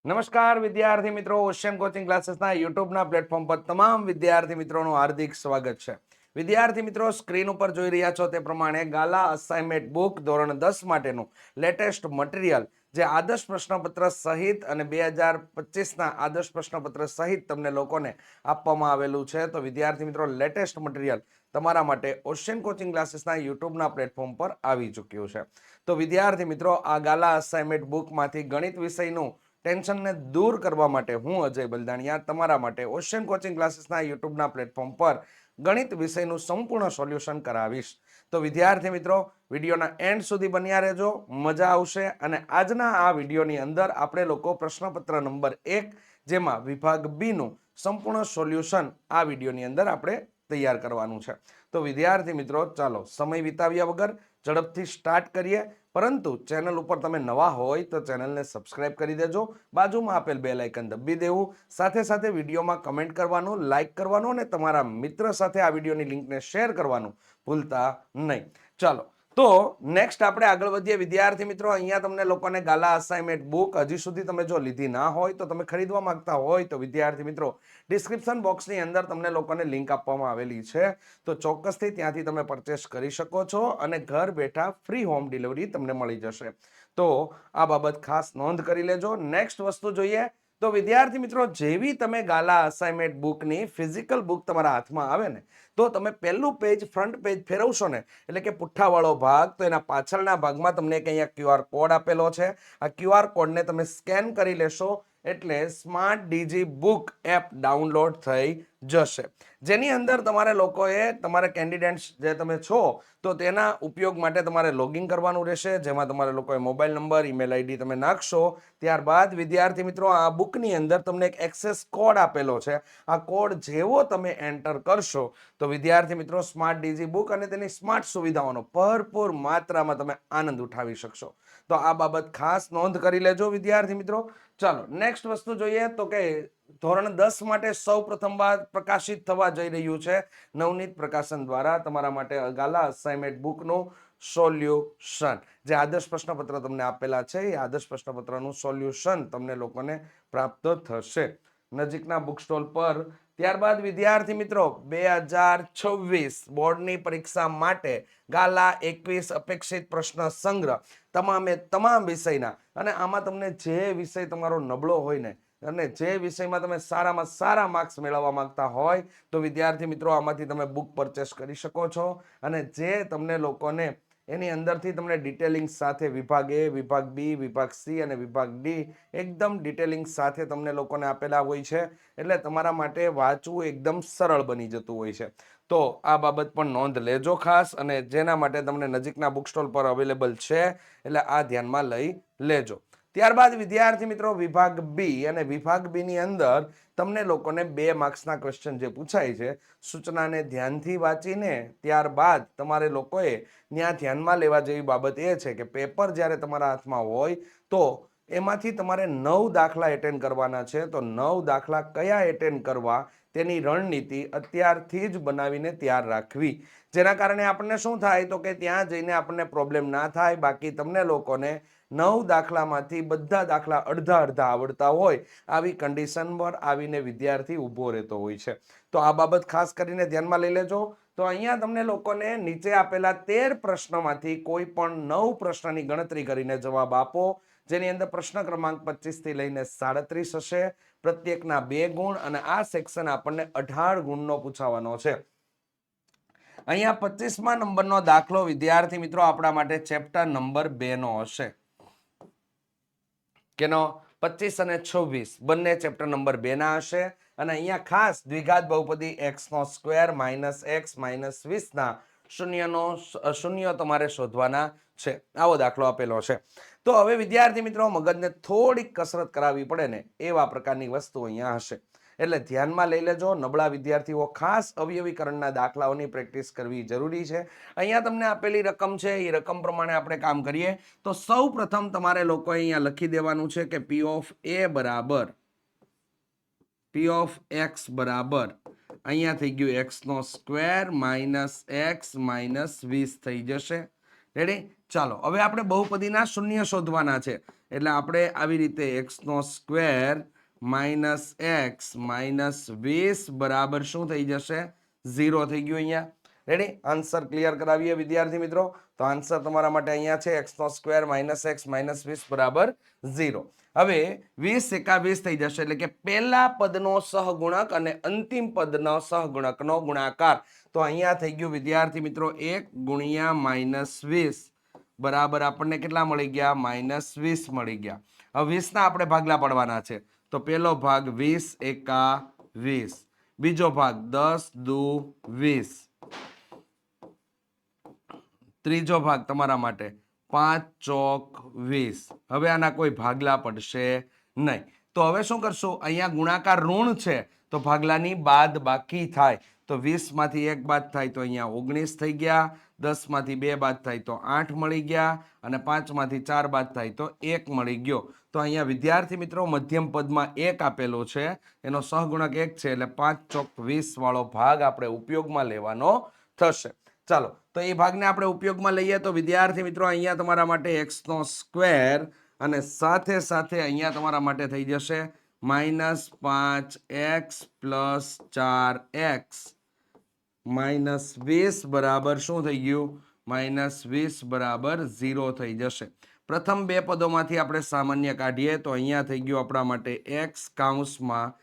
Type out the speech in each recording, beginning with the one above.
નમસ્કાર વિદ્યાર્થી મિત્રો, ઓશિયન કોચિંગ ક્લાસીસના યુટ્યુબના પ્લેટફોર્મ પર તમામ વિદ્યાર્થી મિત્રોનું હાર્દિક સ્વાગત છે. વિદ્યાર્થી મિત્રો, સ્ક્રીન ઉપર જોઈ રહ્યા છો તે પ્રમાણે ગાલા અસાઇનમેન્ટ બુક ધોરણ 10 માટેનું લેટેસ્ટ મટીરિયલ જે આદર્શ પ્રશ્નપત્ર સહિત અને 2025ના આદર્શ પ્રશ્નપત્ર સહિત તમને લોકોને આપવામાં આવેલું છે. તો વિદ્યાર્થી મિત્રો, લેટેસ્ટ મટીરિયલ તમારા માટે ઓશિયન કોચિંગ ક્લાસીસના યુટ્યુબના પ્લેટફોર્મ પર આવી ચૂક્યું છે. તો વિદ્યાર્થી મિત્રો, આ ગાલા અસાઇનમેન્ટ બુકમાંથી ગણિત વિષયનું ટેન્શનને દૂર કરવા માટે હું અજય બલદાણિયા તમારા માટે ઓશિયન કોચિંગ ક્લાસીસના યુટ્યુબના પ્લેટફોર્મ પર ગણિત વિષયનું સંપૂર્ણ સોલ્યુશન કરાવીશ. તો વિદ્યાર્થી મિત્રો, વિડીયોના એન્ડ સુધી બન્યા રહેજો, મજા આવશે. અને આજના આ વિડીયોની અંદર આપણે લોકો પ્રશ્નપત્ર નંબર 1 જેમાં વિભાગ બી નું સંપૂર્ણ સોલ્યુશન આ વિડીયોની અંદર આપણે તૈયાર કરવાનું છે. તો વિદ્યાર્થી મિત્રો, ચાલો સમય વિતાવ્યા વગર ઝડપથી સ્ટાર્ટ કરીએ. પરંતુ ચેનલ ઉપર તમે નવા હોય તો ચેનલને સબસ્ક્રાઇબ કરી દેજો, બાજુમાં આપેલ બેલ આઇકન દબી દેવું, સાથે સાથે વિડીયોમાં કમેન્ટ કરવાનું, લાઇક કરવાનું અને તમારા મિત્ર સાથે આ વિડીયોની લિંકને શેર કરવાનું ભૂલતા નહીં. ચાલો તો નેક્સ્ટ આપણે આગળ વધીએ. વિદ્યાર્થી મિત્રો, અહીંયા તમને લોકોને ગાલા અસાઇનમેન્ટ બુક હજી સુધી તમે જો લીધી ના હોય તો તમે ખરીદવા માંગતા હોય તો વિદ્યાર્થી મિત્રો, ડિસ્ક્રિપ્શન બોક્સની અંદર તમને લોકોને લિંક આપવામાં આવેલી છે. તો ચોક્કસથી ત્યાંથી તમે પરચેસ કરી શકો છો અને ઘર બેઠા ફ્રી હોમ ડિલિવરી તમને મળી જશે. તો આ બાબત ખાસ નોંધ કરી લેજો. નેક્સ્ટ વસ્તુ જોઈએ તો વિદ્યાર્થી મિત્રો, જેવી તમે ગાલા અસાઇનમેન્ટ બુકની ફિઝિકલ બુક તમારા હાથમાં આવે ને તો તમે પહેલું પેજ ફ્રન્ટ પેજ ફેરવશો ને, એટલે કે પુઠ્ઠાવાળો ભાગ, તો એના પાછળના ભાગમાં તમને એક અહીંયા QR કોડ આપેલો છે. આ QR કોડને તમે સ્કેન કરી લેશો એટલે smart DG book app download થઈ જશે, જેની અંદર તમારે લોકોએ તમારા કેન્ડિડેટ્સ જે તમે છો તો તેના ઉપયોગ માટે તમારે લોગિન કરવાનું રહેશે, જેમાં તમારે લોકોએ મોબાઈલ નંબર, ઈમેલ આઈડી તમે નાખશો. ત્યારબાદ વિદ્યાર્થી મિત્રો, આ બુકની અંદર તમને એક એક્સેસ કોડ આપેલો છે. આ કોડ જેવો તમે એન્ટર કરશો તો વિદ્યાર્થી મિત્રો, સ્માર્ટ ડીજી બુક અને તેની સ્માર્ટ સુવિધાઓનો ભરપૂર માત્રામાં તમે આનંદ ઉઠાવી શકશો. તો આ બાબત ખાસ નોંધ કરી લેજો વિદ્યાર્થી મિત્રો. ચાલો નેક્સ્ટ વસ્તુ જોઈએ તો કે ધોરણ 10 માટે સૌ પ્રથમવાર પ્રકાશિત થવા જઈ રહ્યું છે નવનીત પ્રકાશન દ્વારા તમારા માટે ગાલા અસાઇનમેન્ટ બુકનું સોલ્યુશન. જે આદર્શ પ્રશ્નપત્ર તમને આપેલા છે એ આદર્શ પ્રશ્નપત્રનું સોલ્યુશન તમને લોકોને પ્રાપ્ત થશે નજીકના બુક સ્ટોલ પર. ત્યારબાદ વિદ્યાર્થી મિત્રો, 2026 બોર્ડની પરીક્ષા માટે ગાલા 21 અપેક્ષિત પ્રશ્ન સંગ્રહ તમામે તમામ વિષયના, અને આમાં તમને જે વિષય તમારો નબળો હોય ને અને જે વિષયમાં તમે સારામાં સારા માર્ક્સ મેળવવા માંગતા હોય તો વિદ્યાર્થી મિત્રો, આમાંથી તમે બુક પરચેસ કરી શકો છો. અને જે તમને લોકોને એની અંદરથી તમને ડિટેલિંગ સાથે વિભાગ એ, વિભાગ બી, વિભાગ સી અને વિભાગ ડી એકદમ ડિટેલિંગ સાથે તમને લોકોને આપેલા હોય છે. એટલે તમારા માટે વાંચવું એકદમ સરળ બની જતું હોય છે. તો આ બાબત પણ નોંધ લેજો ખાસ, અને જેના માટે તમને નજીકના બુક સ્ટોલ પર અવેલેબલ છે એટલે આ ધ્યાનમાં લઈ લેજો. ત્યારબાદ વિદ્યાર્થી મિત્રો, વિભાગ બી, અને વિભાગ બી ની અંદર તમને લોકોને 2 માર્ક્સના ક્વેશ્ચન જે પૂછાય છે, સૂચનાને ધ્યાનથી વાંચીને ત્યારબાદ તમારે લોકોએ ત્યાં ધ્યાનમાં લેવા જેવી બાબત એ છે કે પેપર જ્યારે તમારા હાથમાં હોય તો એમાંથી તમારે 9 દાખલા એટેન્ડ કરવાના છે. તો 9 દાખલા કયા એટેન્ડ કરવા તેની રણનીતિ અત્યારથી જ બનાવીને તૈયાર રાખવી, જેના કારણે આપણને શું થાય તો કે ત્યાં જઈને આપણને પ્રોબ્લેમ ના થાય. બાકી તમને લોકોને 9 દાખલામાંથી બધા દાખલા અડધા અડધા આવડતા હોય આવી કન્ડિશન પર આવીને વિદ્યાર્થી ઊભો રહેતો હોય છે. તો આ બાબત ખાસ કરીને ધ્યાનમાં લઈ લેજો. તો અહીંયા તમને લોકોને નીચે આપેલા 13 પ્રશ્નોમાંથી કોઈ પણ 9 પ્રશ્નની ગણતરી કરીને જવાબ આપો, જેની અંદર પ્રશ્ન ક્રમાંક 25 થી લઈને 37 હશે. પ્રત્યેકના 2 ગુણ, અને આ સેક્શન આપણને 18 ગુણનો પૂછવાનો છે. અહીંયા 25મા નંબરનો દાખલો વિદ્યાર્થી મિત્રો આપણા માટે ચેપ્ટર નંબર 2 નો હશે. કેનો? 25 અને 26 બંને ચેપ્ટર નંબર 2 ના હશે. અને અહીંયા ખાસ દ્વિઘાત બહુપદી x² - x - 20 ના શૂન્ય તમારે શોધવાના છે. આવો દાખલો આપેલો છે. તો હવે વિદ્યાર્થી મિત્રો, મગજને થોડીક કસરત કરાવવી પડે ને એવા પ્રકારની વસ્તુ અહીંયા હશે, એટલે ધ્યાનમાં લઈ લેજો. નબળા વિદ્યાર્થીઓ ખાસ અવયવીકરણના દાખલાઓની પ્રેક્ટિસ કરવી જરૂરી છે. અહીંયા તમને આપેલી રકમ છે એ રકમ પ્રમાણે આપણે કામ કરીએ. તો સૌ પ્રથમ તમારે લોકો અહીંયા લખી દેવાનું છે કે P of A બરાબર P of X બરાબર અહીંયા થઈ ગયું x² - x - 20 થઈ જશે. રેડી? ચાલો હવે આપણે બહુપદીના શૂન્ય શોધવાના છે. એટલે આપણે આવી રીતે x નો સ્ક્વેર માઇનસ એક્સ માઇનસ 20 બરાબર શું થઈ જશે 0 થઈ ગયું અહીંયા. રેડી? આન્સર ક્લિયર કરાવીએ વિદ્યાર્થી મિત્રો. તો આન્સર તમારા માટે અહીંયા છે x નો સ્ક્વેર માઇનસ એક્સ માઇનસ 20 બરાબર 0. હવે 20 એકા 20 થઈ જશે એટલે કે પહેલા પદનો સહગુણક અને અંતિમ પદનો સહગુણકનો ગુણાકાર. તો અહીંયા થઈ ગયું વિદ્યાર્થી મિત્રો 1 ગુણ્યા માઇનસ 20 બરાબર આપણને કેટલા મળી ગયા માઇનસ 20 મળી ગયા. હવે 20 ના આપણે ભાગલા પડવાના છે. તો પહેલો ભાગ 20 એકા 20, બીજો ભાગ 10 દુ 20, ત્રીજો ભાગ તમારા માટે 5 ચોક 20. હવે આના કોઈ ભાગલા પડશે નહીં. તો હવે શું કરશું, અહીંયા ગુણાકાર ઋણ છે તો ભાગલાની બાદ બાકી થાય. તો 20 માંથી 1 બાદ થાય તો અહીંયા 19 થઈ ગયા, 10 માંથી 2 બાદ થાય તો 8 મળી ગયા, અને 5 માંથી 4 બાદ થાય તો 1 મળી ગયો. તો અહીંયા વિદ્યાર્થી મિત્રો મધ્યમ પદમાં 1 આપેલો છે, એનો સહગુણક 1 છે, એટલે 5 ચોક 20 વાળો ભાગ આપણે ઉપયોગમાં લેવાનો થશે. ચાલો, તો એ ભાગને આપણે ઉપયોગમાં લઈએ તો વિદ્યાર્થી મિત્રો અહીંયા તમારા માટે x નો સ્ક્વેર અને સાથે સાથે અહીંયા તમારા માટે થઈ જશે minus 5x plus 4x minus 20 બરાબર શું થઈ ગયું માઇનસ 20 બરાબર 0 થઈ જશે. પ્રથમ બે પદોમાંથી આપણે સામાન્ય કાઢીએ તો અહીંયા થઈ ગયું આપણા માટે x કૌંસમાં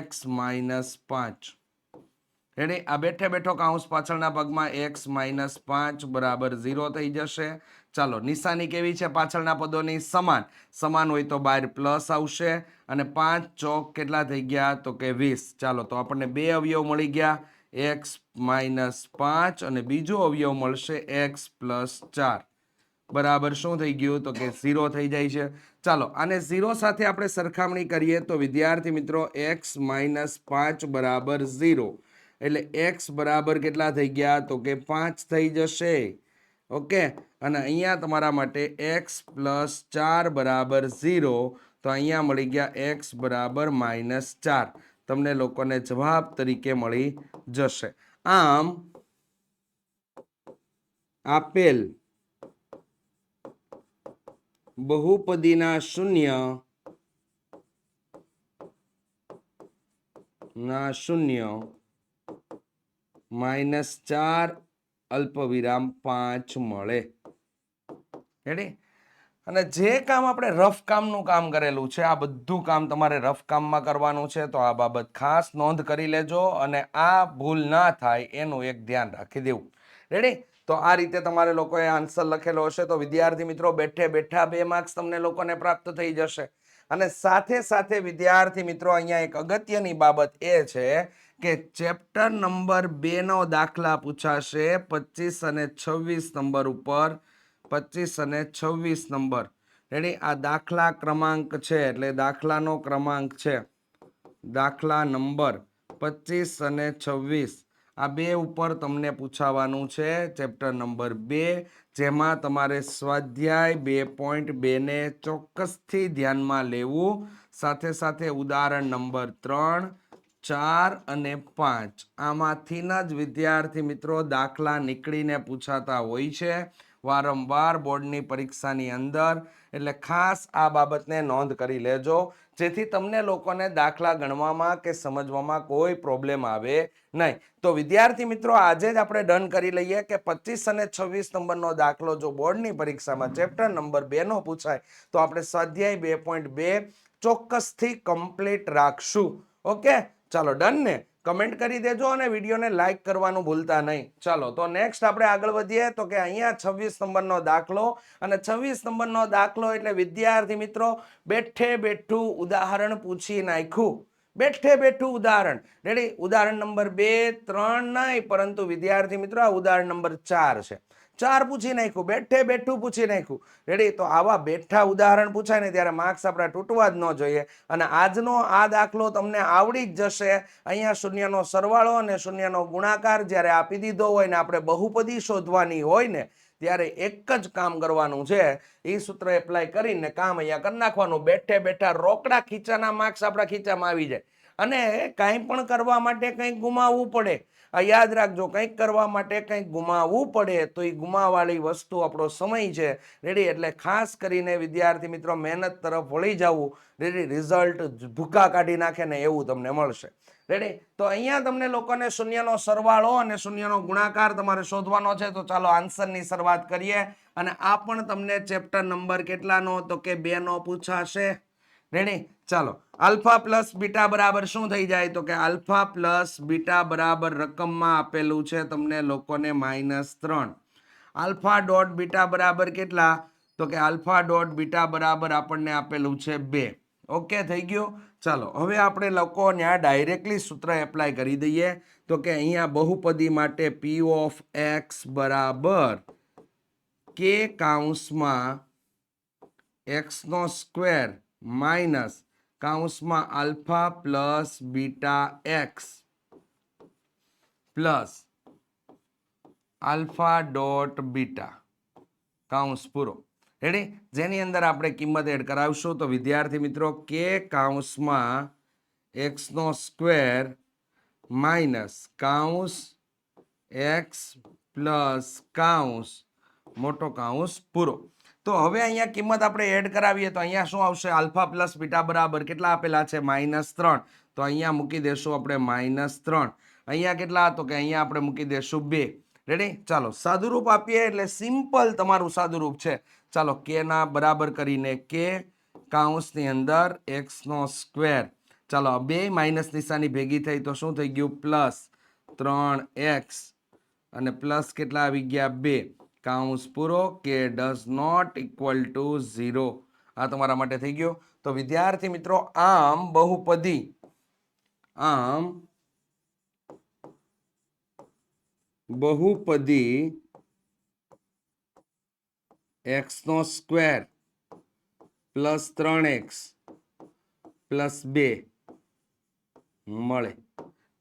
x માઇનસ 5. રેડી? આ બેઠે બેઠો કૌંસ પાછળના ભાગમાં x માઇનસ 5 બરાબર 0 થઈ જશે. ચાલો, નિશાની કેવી છે પાછળના પદોની? સમાન. સમાન હોય તો બહાર પ્લસ આવશે, અને 5 ચોક કેટલા થઈ ગયા તો કે 20. ચાલો, તો આપણને બે અવયવ મળી ગયા, x માઇનસ 5 અને બીજો અવયવ મળશે x પ્લસ 4 બરાબર શું થઈ ગયું તો કે 0 થઈ જાય છે. ચાલો, આને 0 સાથે આપણે સરખામણી કરીએ તો વિદ્યાર્થી મિત્રો x માઇનસ 5 બરાબર 0 એટલે x બરાબર કેટલા થઈ ગયા તો કે 5 થઈ જશે. ઓકે, અને અહીંયા તમારા માટે x પ્લસ 4 બરાબર 0, તો અહીંયા મળી ગયા x બરાબર માઇનસ 4. તમને લોકોને જવાબ તરીકે મળી જશે. આમ આપેલ બહુપદીના શૂન્ય માઇનસ 4 અલ્પવિરામ 5 મળે. રેડી? અને જે કામ આપણે રફ કામનું કામ કરેલું છે, આ બધું કામ તમારે રફ કામમાં કરવાનું છે, તો આ બાબત ખાસ નોંધ કરી લેજો અને આ ભૂલ ના થાય એનું એક ધ્યાન રાખી દેવું. રેડી? તો આ રીતે તમારે લોકોએ આન્સર લખેલો હશે તો વિદ્યાર્થી મિત્રો બેઠે બેઠા 2 માર્ક્સ તમને લોકોને પ્રાપ્ત થઈ જશે. અને સાથે સાથે વિદ્યાર્થી મિત્રો અહીંયા એક અગત્યની બાબત એ છે કે ચેપ્ટર નંબર 2 નો દાખલા પૂછાશે 25 અને 26 નંબર ઉપર. 25 અને 26 નંબર. રેડી? આ દાખલા ક્રમાંક છે, એટલે દાખલાનો ક્રમાંક છે, દાખલા નંબર 25 અને 26. આ બે ઉપર તમને પૂછાવાનું છે ચેપ્ટર નંબર 2, જેમાં તમારે સ્વાધ્યાય 2.2 ને ચોક્કસથી ધ્યાનમાં લેવું. સાથે સાથે ઉદાહરણ નંબર 3, 4 અને 5 આમાંથી જ વિદ્યાર્થી મિત્રો દાખલા નીકળીને પૂછાતા હોય છે વારંવાર બોર્ડની પરીક્ષાની અંદર. એટલે ખાસ આ બાબતને નોંધ કરી લેજો, જેથી તમને લોકોને દાખલા ગણવામાં કે સમજવામાં કોઈ પ્રોબ્લેમ આવે નહીં. તો વિદ્યાર્થી મિત્રો આજે જ આપણે ડન કરી લઈએ કે 25 અને 26 નંબરનો દાખલો જો બોર્ડની પરીક્ષામાં ચેપ્ટર નંબર 2 નો પૂછાય તો આપણે સ્વાધ્યાય 2.2 ચોક્કસથી કમ્પ્લીટ રાખશું. ઓકે, ચાલો ડન ને? કમેન્ટ કરી દેજો અને વિડીયોને લાઈક કરવાનું ભૂલતા નહીં. ચાલો, તો નેક્સ્ટ આપણે આગળ વધીએ તો કે અહીંયા 26 નંબરનો દાખલો, અને 26 નંબરનો દાખલો એટલે વિદ્યાર્થી મિત્રો બેઠે બેઠું ઉદાહરણ પૂછી નાખ્યું. બેઠે બેઠું ઉદાહરણ. રેડી? ઉદાહરણ નંબર 2, 3 નહીં, પરંતુ વિદ્યાર્થી મિત્રો આ ઉદાહરણ નંબર 4 છે. 4 પૂછી નાખ્યું, બેઠે બેઠું પૂછી નાખ્યું. રેડી? તો આવા બેઠા ઉદાહરણ પૂછાય ને ત્યારે માર્ક્સ આપણા તૂટવા જ ન જોઈએ. અને આજનો આ દાખલો તમને આવડી જ જશે. અહીંયા શૂન્યનો સરવાળો અને શૂન્યનો ગુણાકાર જ્યારે આપી દીધો હોય ને આપણે બહુપદી શોધવાની હોય ને ત્યારે એક જ કામ કરવાનું છે, એ સૂત્ર એપ્લાય કરીને કામ અહીંયા કરી નાખવાનું. બેઠે બેઠા રોકડા ખીચાના માર્ક્સ આપણા ખીચામાં આવી જાય. અને કંઈ પણ કરવા માટે કંઈક ગુમાવવું પડે. યાદ રાખજો, કંઈક કરવા માટે કંઈક ગુમાવવું પડે તો એ ગુમાવવાળી વસ્તુ આપણો સમય છે. રેડી? એટલે ખાસ કરીને વિદ્યાર્થી મિત્રો મહેનત તરફ વળી જવું. રેડી? રિઝલ્ટ ભૂકા કાઢી નાખે ને એવું તમને મળશે. રેડી? તો અહીંયા તમને લોકોને શૂન્યનો સરવાળો અને શૂન્યનો ગુણાકાર તમારે શોધવાનો છે. તો ચાલો આન્સરની શરૂઆત કરીએ. અને આ પણ તમને ચેપ્ટર નંબર કેટલાનો? તો કે 2 નો પૂછાશે. રેડી? ચાલો, આલ્ફા પ્લસ બીટા બરાબર શું થઈ જાય? તો કે આલ્ફા પ્લસ બીટા બરાબર રકમમાં આપેલું છે તમને લોકોને -3. આલ્ફા ડોટ બીટા બરાબર કેટલા? તો કે આલ્ફા ડોટ બીટા બરાબર આપણને આપેલું છે 2. ઓકે, થઈ ગયું. ચાલો, હવે આપણે લોકો ત્યાં ડાયરેક્ટલી સૂત્ર એપ્લાય કરી દઈએ. તો કે અહીંયા બહુપદી માટે પી ઓફ એક્સ બરાબર કે કાઉન્સમાં એક્સ નો સ્ક્વેર માઇનસ કાઉન્સમાં alpha plus beta x plus alpha dot beta કાઉન્સ પૂરો. રેડી? જેની અંદર આપણે કિંમત એડ કરાવશું. તો વિદ્યાર્થી મિત્રો કે કાઉન્સમાં એક્સ નો સ્ક્વેર માઇનસ કાઉન્સ એક્સ પ્લસ કાઉન્સ મોટો કાઉન્સ પૂરો. તો હવે અહીંયા કિંમત આપણે એડ કરાવીએ તો અહીંયા શું આવશે? આલ્ફા પ્લસ બીટા બરાબર કેટલા આપેલા છે? -3. તો અહીંયા મૂકી દેશું આપણે -3. અહીંયા કેટલા? તો કે અહીંયા આપણે મૂકી દેશું 2. રેડી? ચાલો, સાદુરૂપ આપીએ એટલે સિમ્પલ તમારું સાદુરૂપ છે. ચાલો, કે ના બરાબર કરીને કે કાઉન્સની અંદર એક્સ નો સ્ક્વેર. ચાલો, બે માઇનસ નિશાની ભેગી થઈ તો શું થઈ ગયું? +3x અને પ્લસ કેટલા આવી ગયા? 2. કાઉન્સ પૂરો. કે ડઝ નોટ ઇક્વલ ટુ 0. આ તમારા માટે થઈ ગયો. તો વિદ્યાર્થી મિત્રો આમ બહુપદી એક્સ નો સ્ક્વેર પ્લસ 3x પ્લસ 2 મળે.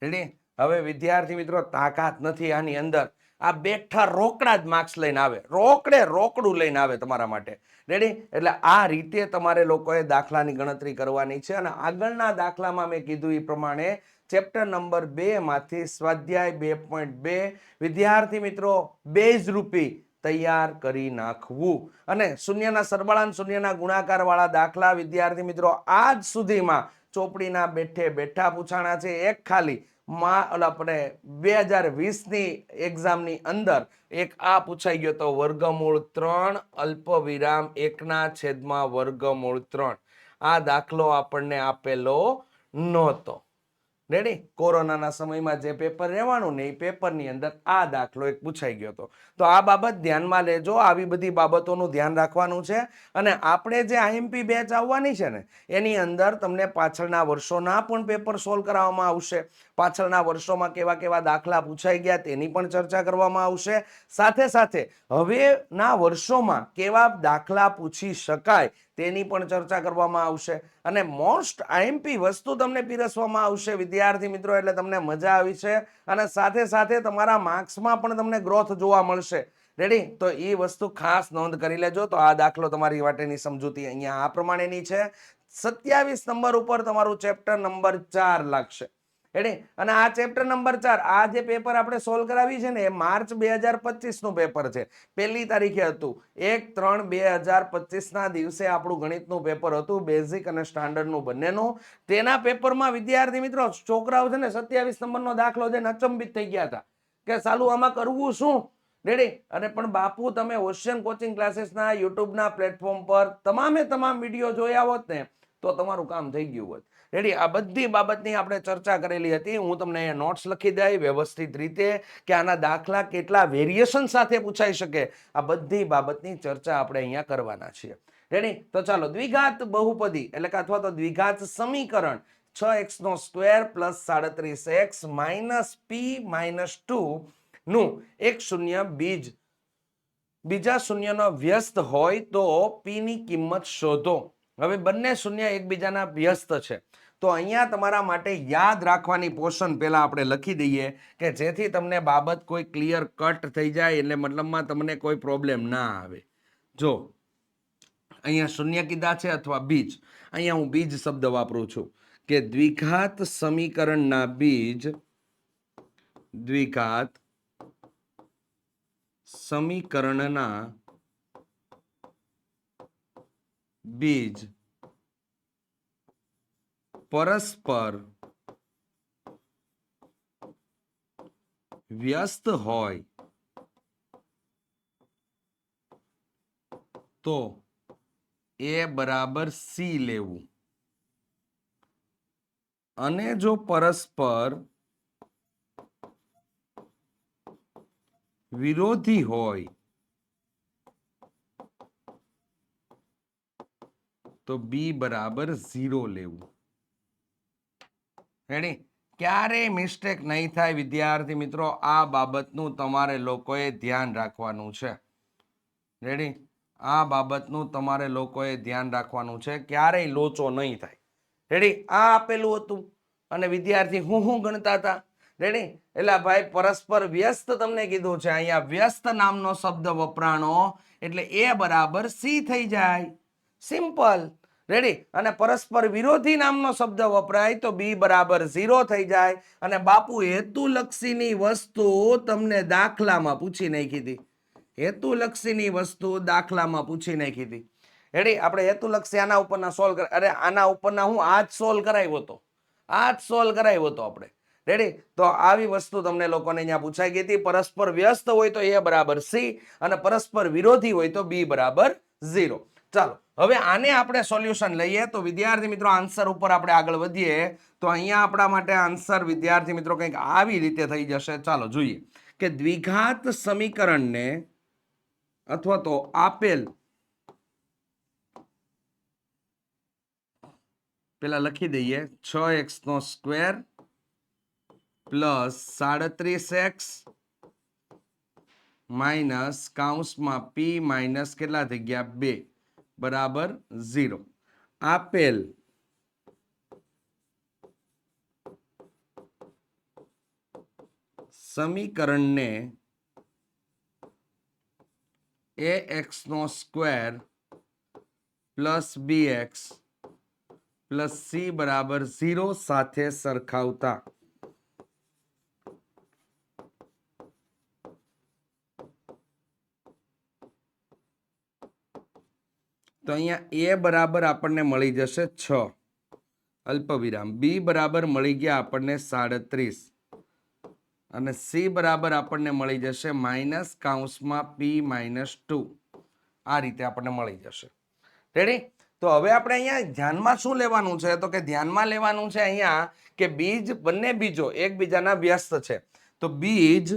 રેડી? હવે વિદ્યાર્થી મિત્રો તાકાત નથી આની અંદર. આ બેઠા રોકડા જ માર્ક્સ લઈને આવે, રોકડું લઈને આવે તમારા માટે. રેડી? એટલે આ રીતે તમારે લોકોએ દાખલાની ગણતરી કરવાની છે. અને આગળના દાખલામાં મેં કીધું એ પ્રમાણે ચેપ્ટર નંબર 2 માંથી સ્વાધ્યાય 2.2 વિદ્યાર્થી મિત્રો બેઝ રૂપી તૈયાર કરી નાખવું. અને શૂન્યના સરવાળા શૂન્યના ગુણાકાર વાળા દાખલા વિદ્યાર્થી મિત્રો આજ સુધીમાં ચોપડીના બેઠે બેઠા પૂછાણા છે. એક ખાલી આપણે 2020ની એક્ઝામની અંદર એક આ પૂછાઈ ગયો તો વર્ગમૂળ 3 અલ્પવિરામ 1/3. આ દાખલો આપણને આપેલો નહોતો. રેડી? કોરોનાના સમયમાં જે પેપર રહેવાનું ને એ પેપરની અંદર આ દાખલો એક પૂછાઈ ગયો હતો. તો આ બાબત ધ્યાનમાં લેજો. આવી બધી બાબતોનું ધ્યાન રાખવાનું છે. અને આપણે જે આઈએમપી બેચ આવવાની છે ને એની અંદર તમને પાછળના વર્ષોના પણ પેપર સોલ્વ કરાવવામાં આવશે. પાછળના વર્ષોમાં કેવા કેવા દાખલા પૂછાઈ ગયા તેની પણ ચર્ચા કરવામાં આવશે. સાથે સાથે હવેના વર્ષોમાં કેવા દાખલા પૂછી શકાય તેની પણ ચર્ચા કરવામાં આવશે. અને મોસ્ટ આઈએમપી વસ્તુ તમને પીરસવામાં આવશે વિદ્યાર્થી મિત્રો. એટલે તમને મજા આવી છે. અને સાથે સાથે તમારા માર્ક્સમાં પણ તમને ગ્રોથ જોવા મળશે. રેડી? તો એ વસ્તુ ખાસ નોંધ કરી લેજો. તો આ દાખલો તમારી માટેની સમજૂતી અહીંયા આ પ્રમાણેની છે. 27 નંબર ઉપર તમારું ચેપ્ટર નંબર 4 લાગશે. રેડી? અને આ ચેપ્ટર નંબર 4 આ જે પેપર આપણે સોલ્વ કરાવી છે ને એ માર્ચ 2025 નું પેપર છે. 1 તારીખે હતું. 1/3/2025 ના દિવસે આપણું ગણિતનું પેપર હતું, બેઝિક અને સ્ટાન્ડર્ડનું બંનેનું. તેના પેપરમાં વિદ્યાર્થી મિત્રો છોકરાઓ છે ને 27 નંબરનો દાખલો છે ને અચંબિત થઈ ગયા હતા કે સાલું આમાં કરવું શું. રેડી? અને પણ બાપુ તમે ઓશિયન કોચિંગ ક્લાસીસના યુટ્યુબના પ્લેટફોર્મ પર તમામ વિડીયો જોયા હોત ને તો તમારું કામ થઈ ગયું હોત. રેડી? આ બધી બાબતની આપણે ચર્ચા કરેલી હતી. હું તમને અહીંયા નોટ્સ લખી દઈ વ્યવસ્થિત રીતે કે આના દાખલા કેટલા વેરિએશન સાથે પૂછાઈ શકે. આ બધી બાબતની ચર્ચા આપણે અહીંયા કરવાના છીએ. રેડી? તો ચાલો, દ્વિઘાત બહુપદી એટલે કે અથવા તો દ્વિઘાત સમીકરણ 6x નો square plus 37x minus p minus 2 નું એક શૂન્ય બીજા શૂન્યનો વ્યસ્ત હોય તો p ની કિંમત શોધો. હવે બંને શૂન્ય એકબીજાના વ્યસ્ત છે. તો અહીંયા તમારા માટે યાદ રાખવાની પોર્શન પહેલા આપણે લખી દઈએ કે જેથી તમને બાબત કોઈ ક્લિયર કટ થઈ જાય. એટલે મતલબમાં તમને કોઈ પ્રોબ્લેમ ના આવે. જો અહીંયા શૂન્ય કીધા છે અથવા બીજ. અહીંયા હું બીજ શબ્દ વાપરું છું કે દ્વિઘાત સમીકરણના બીજ દ્વિઘાત સમીકરણના બીજ પરસ્પર વ્યસ્ત હોય તો એ બરાબર સી લેવું અને જો પરસ્પર વિરોધી હોય તો બી બરાબર 0 લેવું. રેડી? ક્યારેય મિસ્ટેક નહીં થાય વિદ્યાર્થી મિત્રો. આ બાબતનું તમારે લોકોએ ધ્યાન રાખવાનું છે. રેડી? આ બાબતનું તમારે લોકોએ ધ્યાન રાખવાનું છે. ક્યારેય લોચો નહીં થાય. રેડી? આ આપેલું હતું અને વિદ્યાર્થી હું ગણતા હતા. રેડી? એટલે ભાઈ પરસ્પર વ્યસ્ત તમને કીધું છે. અહીંયા વ્યસ્ત નામનો શબ્દ વપરાણો એટલે એ બરાબર સી થઈ જાય. સિમ્પલ. રેડી? અને પરસ્પર વિરોધી નામનો શબ્દ વપરાય તો બી બરાબર 0 થઈ જાય. અને બાપુ હેતુલક્ષીની વસ્તુ તમને દાખલામાં પૂછી નાખી હતી. હેતુલક્ષીની વસ્તુ દાખલામાં પૂછી નાખી હતી. રેડી? આપણે હેતુલક્ષી આના ઉપરના સોલ્વ અરે આના ઉપરના હું આજ સોલ્વ કરાવ્યો હતો. આપણે. રેડી? તો આવી વસ્તુ તમને લોકોને અહીંયા પૂછાઈ ગઈ હતી. પરસ્પર વ્યસ્ત હોય તો એ બરાબર સી અને પરસ્પર વિરોધી હોય તો બી બરાબર 0. ચાલો હવે આને આપણે સોલ્યુશન લઈએ તો વિદ્યાર્થી મિત્રો આન્સર ઉપર આપણે આગળ વધીએ તો અહીંયા આપણા માટે આન્સર વિદ્યાર્થી મિત્રો કંઈક આવી રીતે થઈ જશે. ચાલો જોઈએ કે દ્વિઘાત સમીકરણને અથવા તો આપેલ પેલા લખી દઈએ 6x² પ્લસ 37x માઇનસ કૌંસમાં p માઇનસ કેટલા થઈ ગયા 2 બરાબર 0. આપેલ સમીકરણને ax² plus bx plus c બરાબર 0 સાથે સરખાવતા તો અહીંયા a બરાબર આપણને મળી જશે 6 અલ્પવિરામ, b બરાબર મળી ગયા આપણને 37 અને c બરાબર આપણને મળી જશે માઇનસ કૌંસમાં p માઇનસ 2. આ રીતે આપણને મળી જશે. રેડી? તો હવે આપણે અહીંયા ધ્યાનમાં શું લેવાનું છે તો કે ધ્યાનમાં લેવાનું છે અહીંયા કે બીજ બંને બીજો એકબીજાના વ્યસ્ત છે. તો બીજ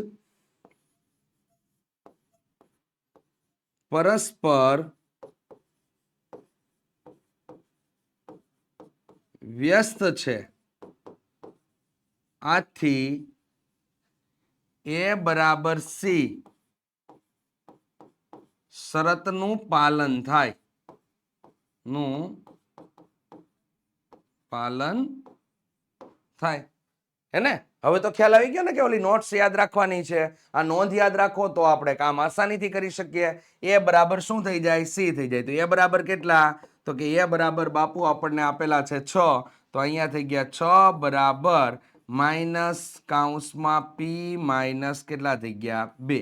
પરસ્પર વ્યસ્ત છે. આથી એ બરાબર સી શરતનું પાલન થાય. હે ને? હવે તો ખ્યાલ આવી ગયો ને કે ઓલી નોટ્સ યાદ રાખવાની છે. આ નોંધ યાદ રાખો તો આપણે કામ આસાનીથી કરી શકીએ. એ બરાબર શું થઈ જાય? સી થઈ જાય. તો એ બરાબર કેટલા? તો કે એ બરાબર બાપુ આપણને આપેલા છે 6. તો અહીંયા થઈ ગયા 6 બરાબર માઇનસ કૌંસમાં p માઇનસ કેટલા થઈ ગયા 2.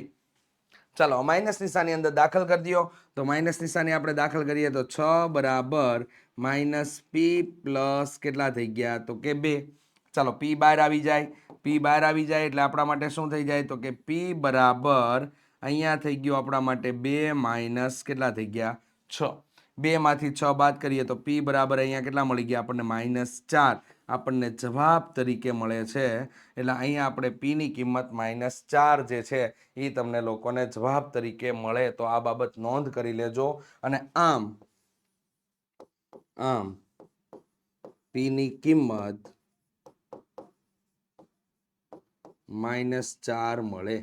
ચાલો માઇનસ નિશાની અંદર દાખલ કરી દો. તો માઇનસ નિશાની આપણે દાખલ કરીએ તો 6 બરાબર માઇનસ p પ્લસ કેટલા થઈ ગયા તો કે 2. ચાલો p બહાર આવી જાય. એટલે આપણા માટે શું થઈ જાય તો કે p બરાબર અહીંયા થઈ ગયું આપણા માટે 2 માઇનસ કેટલા થઈ ગયા 6. 2 માંથી 6 બાદ કરીએ તો p બરાબર અહીંયા કેટલા મળી ગયા આપણને -4 આપણને જવાબ તરીકે મળે છે. એટલે અહીંયા આપણે p ની કિંમત -4 જે છે એ તમને લોકોને જવાબ તરીકે મળે તો આ બાબત નોંધ કરી લેજો. અને આમ p ની કિંમત -4 મળે.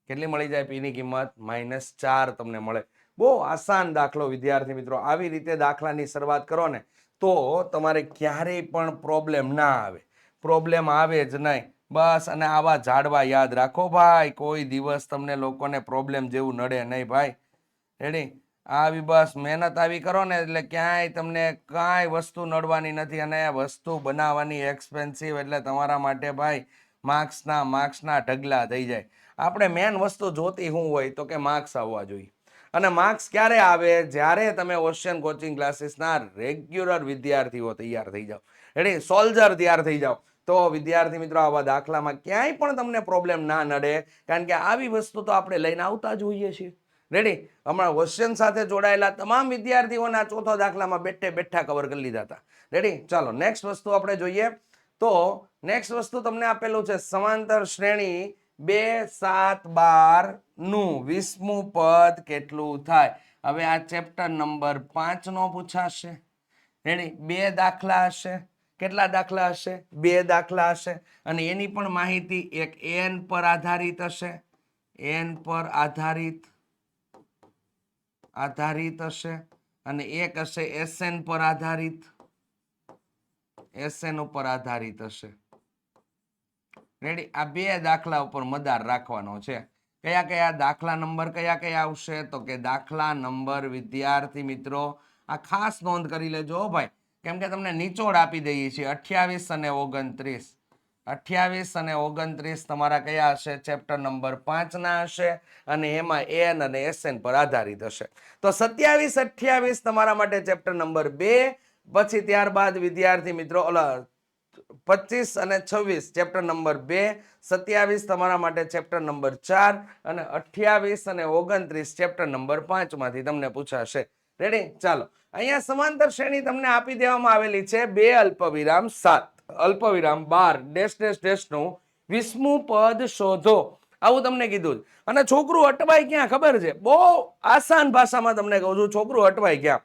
કેટલી મળી જાય? p ની કિંમત -4 તમને મળે. બહુ આસાન દાખલો વિદ્યાર્થી મિત્રો. આવી રીતે દાખલાની શરૂઆત કરો ને તો તમારે ક્યારેય પણ પ્રોબ્લેમ ના આવે. પ્રોબ્લેમ આવે જ નહીં. બસ અને આવા ઝાડવા યાદ રાખો ભાઈ. કોઈ દિવસ તમને લોકોને પ્રોબ્લેમ જેવું નડે નહીં ભાઈ. રેડી? આવી બસ મહેનત આવી કરો ને એટલે ક્યાંય તમને કાંઈ વસ્તુ નડવાની નથી અને વસ્તુ બનાવવાની એક્સપેન્સિવ એટલે તમારા માટે ભાઈ માર્ક્સના ઢગલા થઈ જાય. આપણે મેન વસ્તુ જોતી શું હોય તો કે માર્ક્સ આવવા જોઈએ. અને માર્ક્સ ક્યારે આવે? જ્યારે તમે ઓશિયન કોચિંગ ક્લાસીસના રેગ્યુલર વિદ્યાર્થીઓ તૈયાર થઈ જાઓ, રેડી સોલ્જર તૈયાર થઈ જાઓ, તો વિદ્યાર્થી મિત્રો આવા દાખલામાં ક્યાંય પણ તમને પ્રોબ્લેમ ના નડે, કારણ કે આવી વસ્તુ તો આપણે લઈને આવતા જ હોઈએ છીએ. રેડી? હમણાં ક્વેશ્ચન સાથે જોડાયેલા તમામ વિદ્યાર્થીઓના ચોથો દાખલામાં બેઠે બેઠા કવર કરી લીધા હતા. રેડી? ચાલો નેક્સ્ટ વસ્તુ આપણે જોઈએ. તો નેક્સ્ટ વસ્તુ તમને આપેલું છે સમાંતર શ્રેણી 2, 7, 12 નું 20મું પદ કેટલું થાય? હવે આ ચેપ્ટર નંબર 5 નો પૂછાશે. રેડી? 2 દાખલા હશે. કેટલા દાખલા હશે? 2 દાખલા હશે. અને એની પણ માહિતી એક n પર આધારિત હશે. n પર આધારિત હશે અને એક હશે SN પર આધારિત. SN ઉપર આધારિત હશે. રેડી? આ 2 દાખલા ઉપર મદાર રાખવાનો છે. કયા કયા દાખલા નંબર કયા કયા આવશે? તો કે દાખલા નંબર વિદ્યાર્થી મિત્રો આ ખાસ નોંધ કરી લેજો ભાઈ, કેમ કે તમને નિચોડ આપી દઈએ છીએ. 28 અને 29. 28 અને 29 તમારા કયા હશે? ચેપ્ટર નંબર 5 ના હશે અને એમાં એન અને એસએન પર આધારિત હશે. તો 27, 28 તમારા માટે ચેપ્ટર નંબર 2. પછી ત્યારબાદ વિદ્યાર્થી મિત્રો 25 અને 26 ચેપ્ટર નંબર 2. 27 તમારા માટે ચેપ્ટર નંબર 4 અને 28 અને 29 ચેપ્ટર નંબર 5 માંથી તમને પૂછાશે. રેડી? ચાલો, અહીંયા સમાંતર શ્રેણી તમને આપી દેવામાં આવેલી છે 2 અલ્પવિરામ 7 અલ્પવિરામ 12 ડેશ ડેશ ડેશ નું 20મું પદ શોધો, આવું તમને કીધું. અને છોકરું અટવાય ક્યાં ખબર છે? બહુ આસાન ભાષામાં તમને કહું છું, છોકરું અટવાય ક્યાં.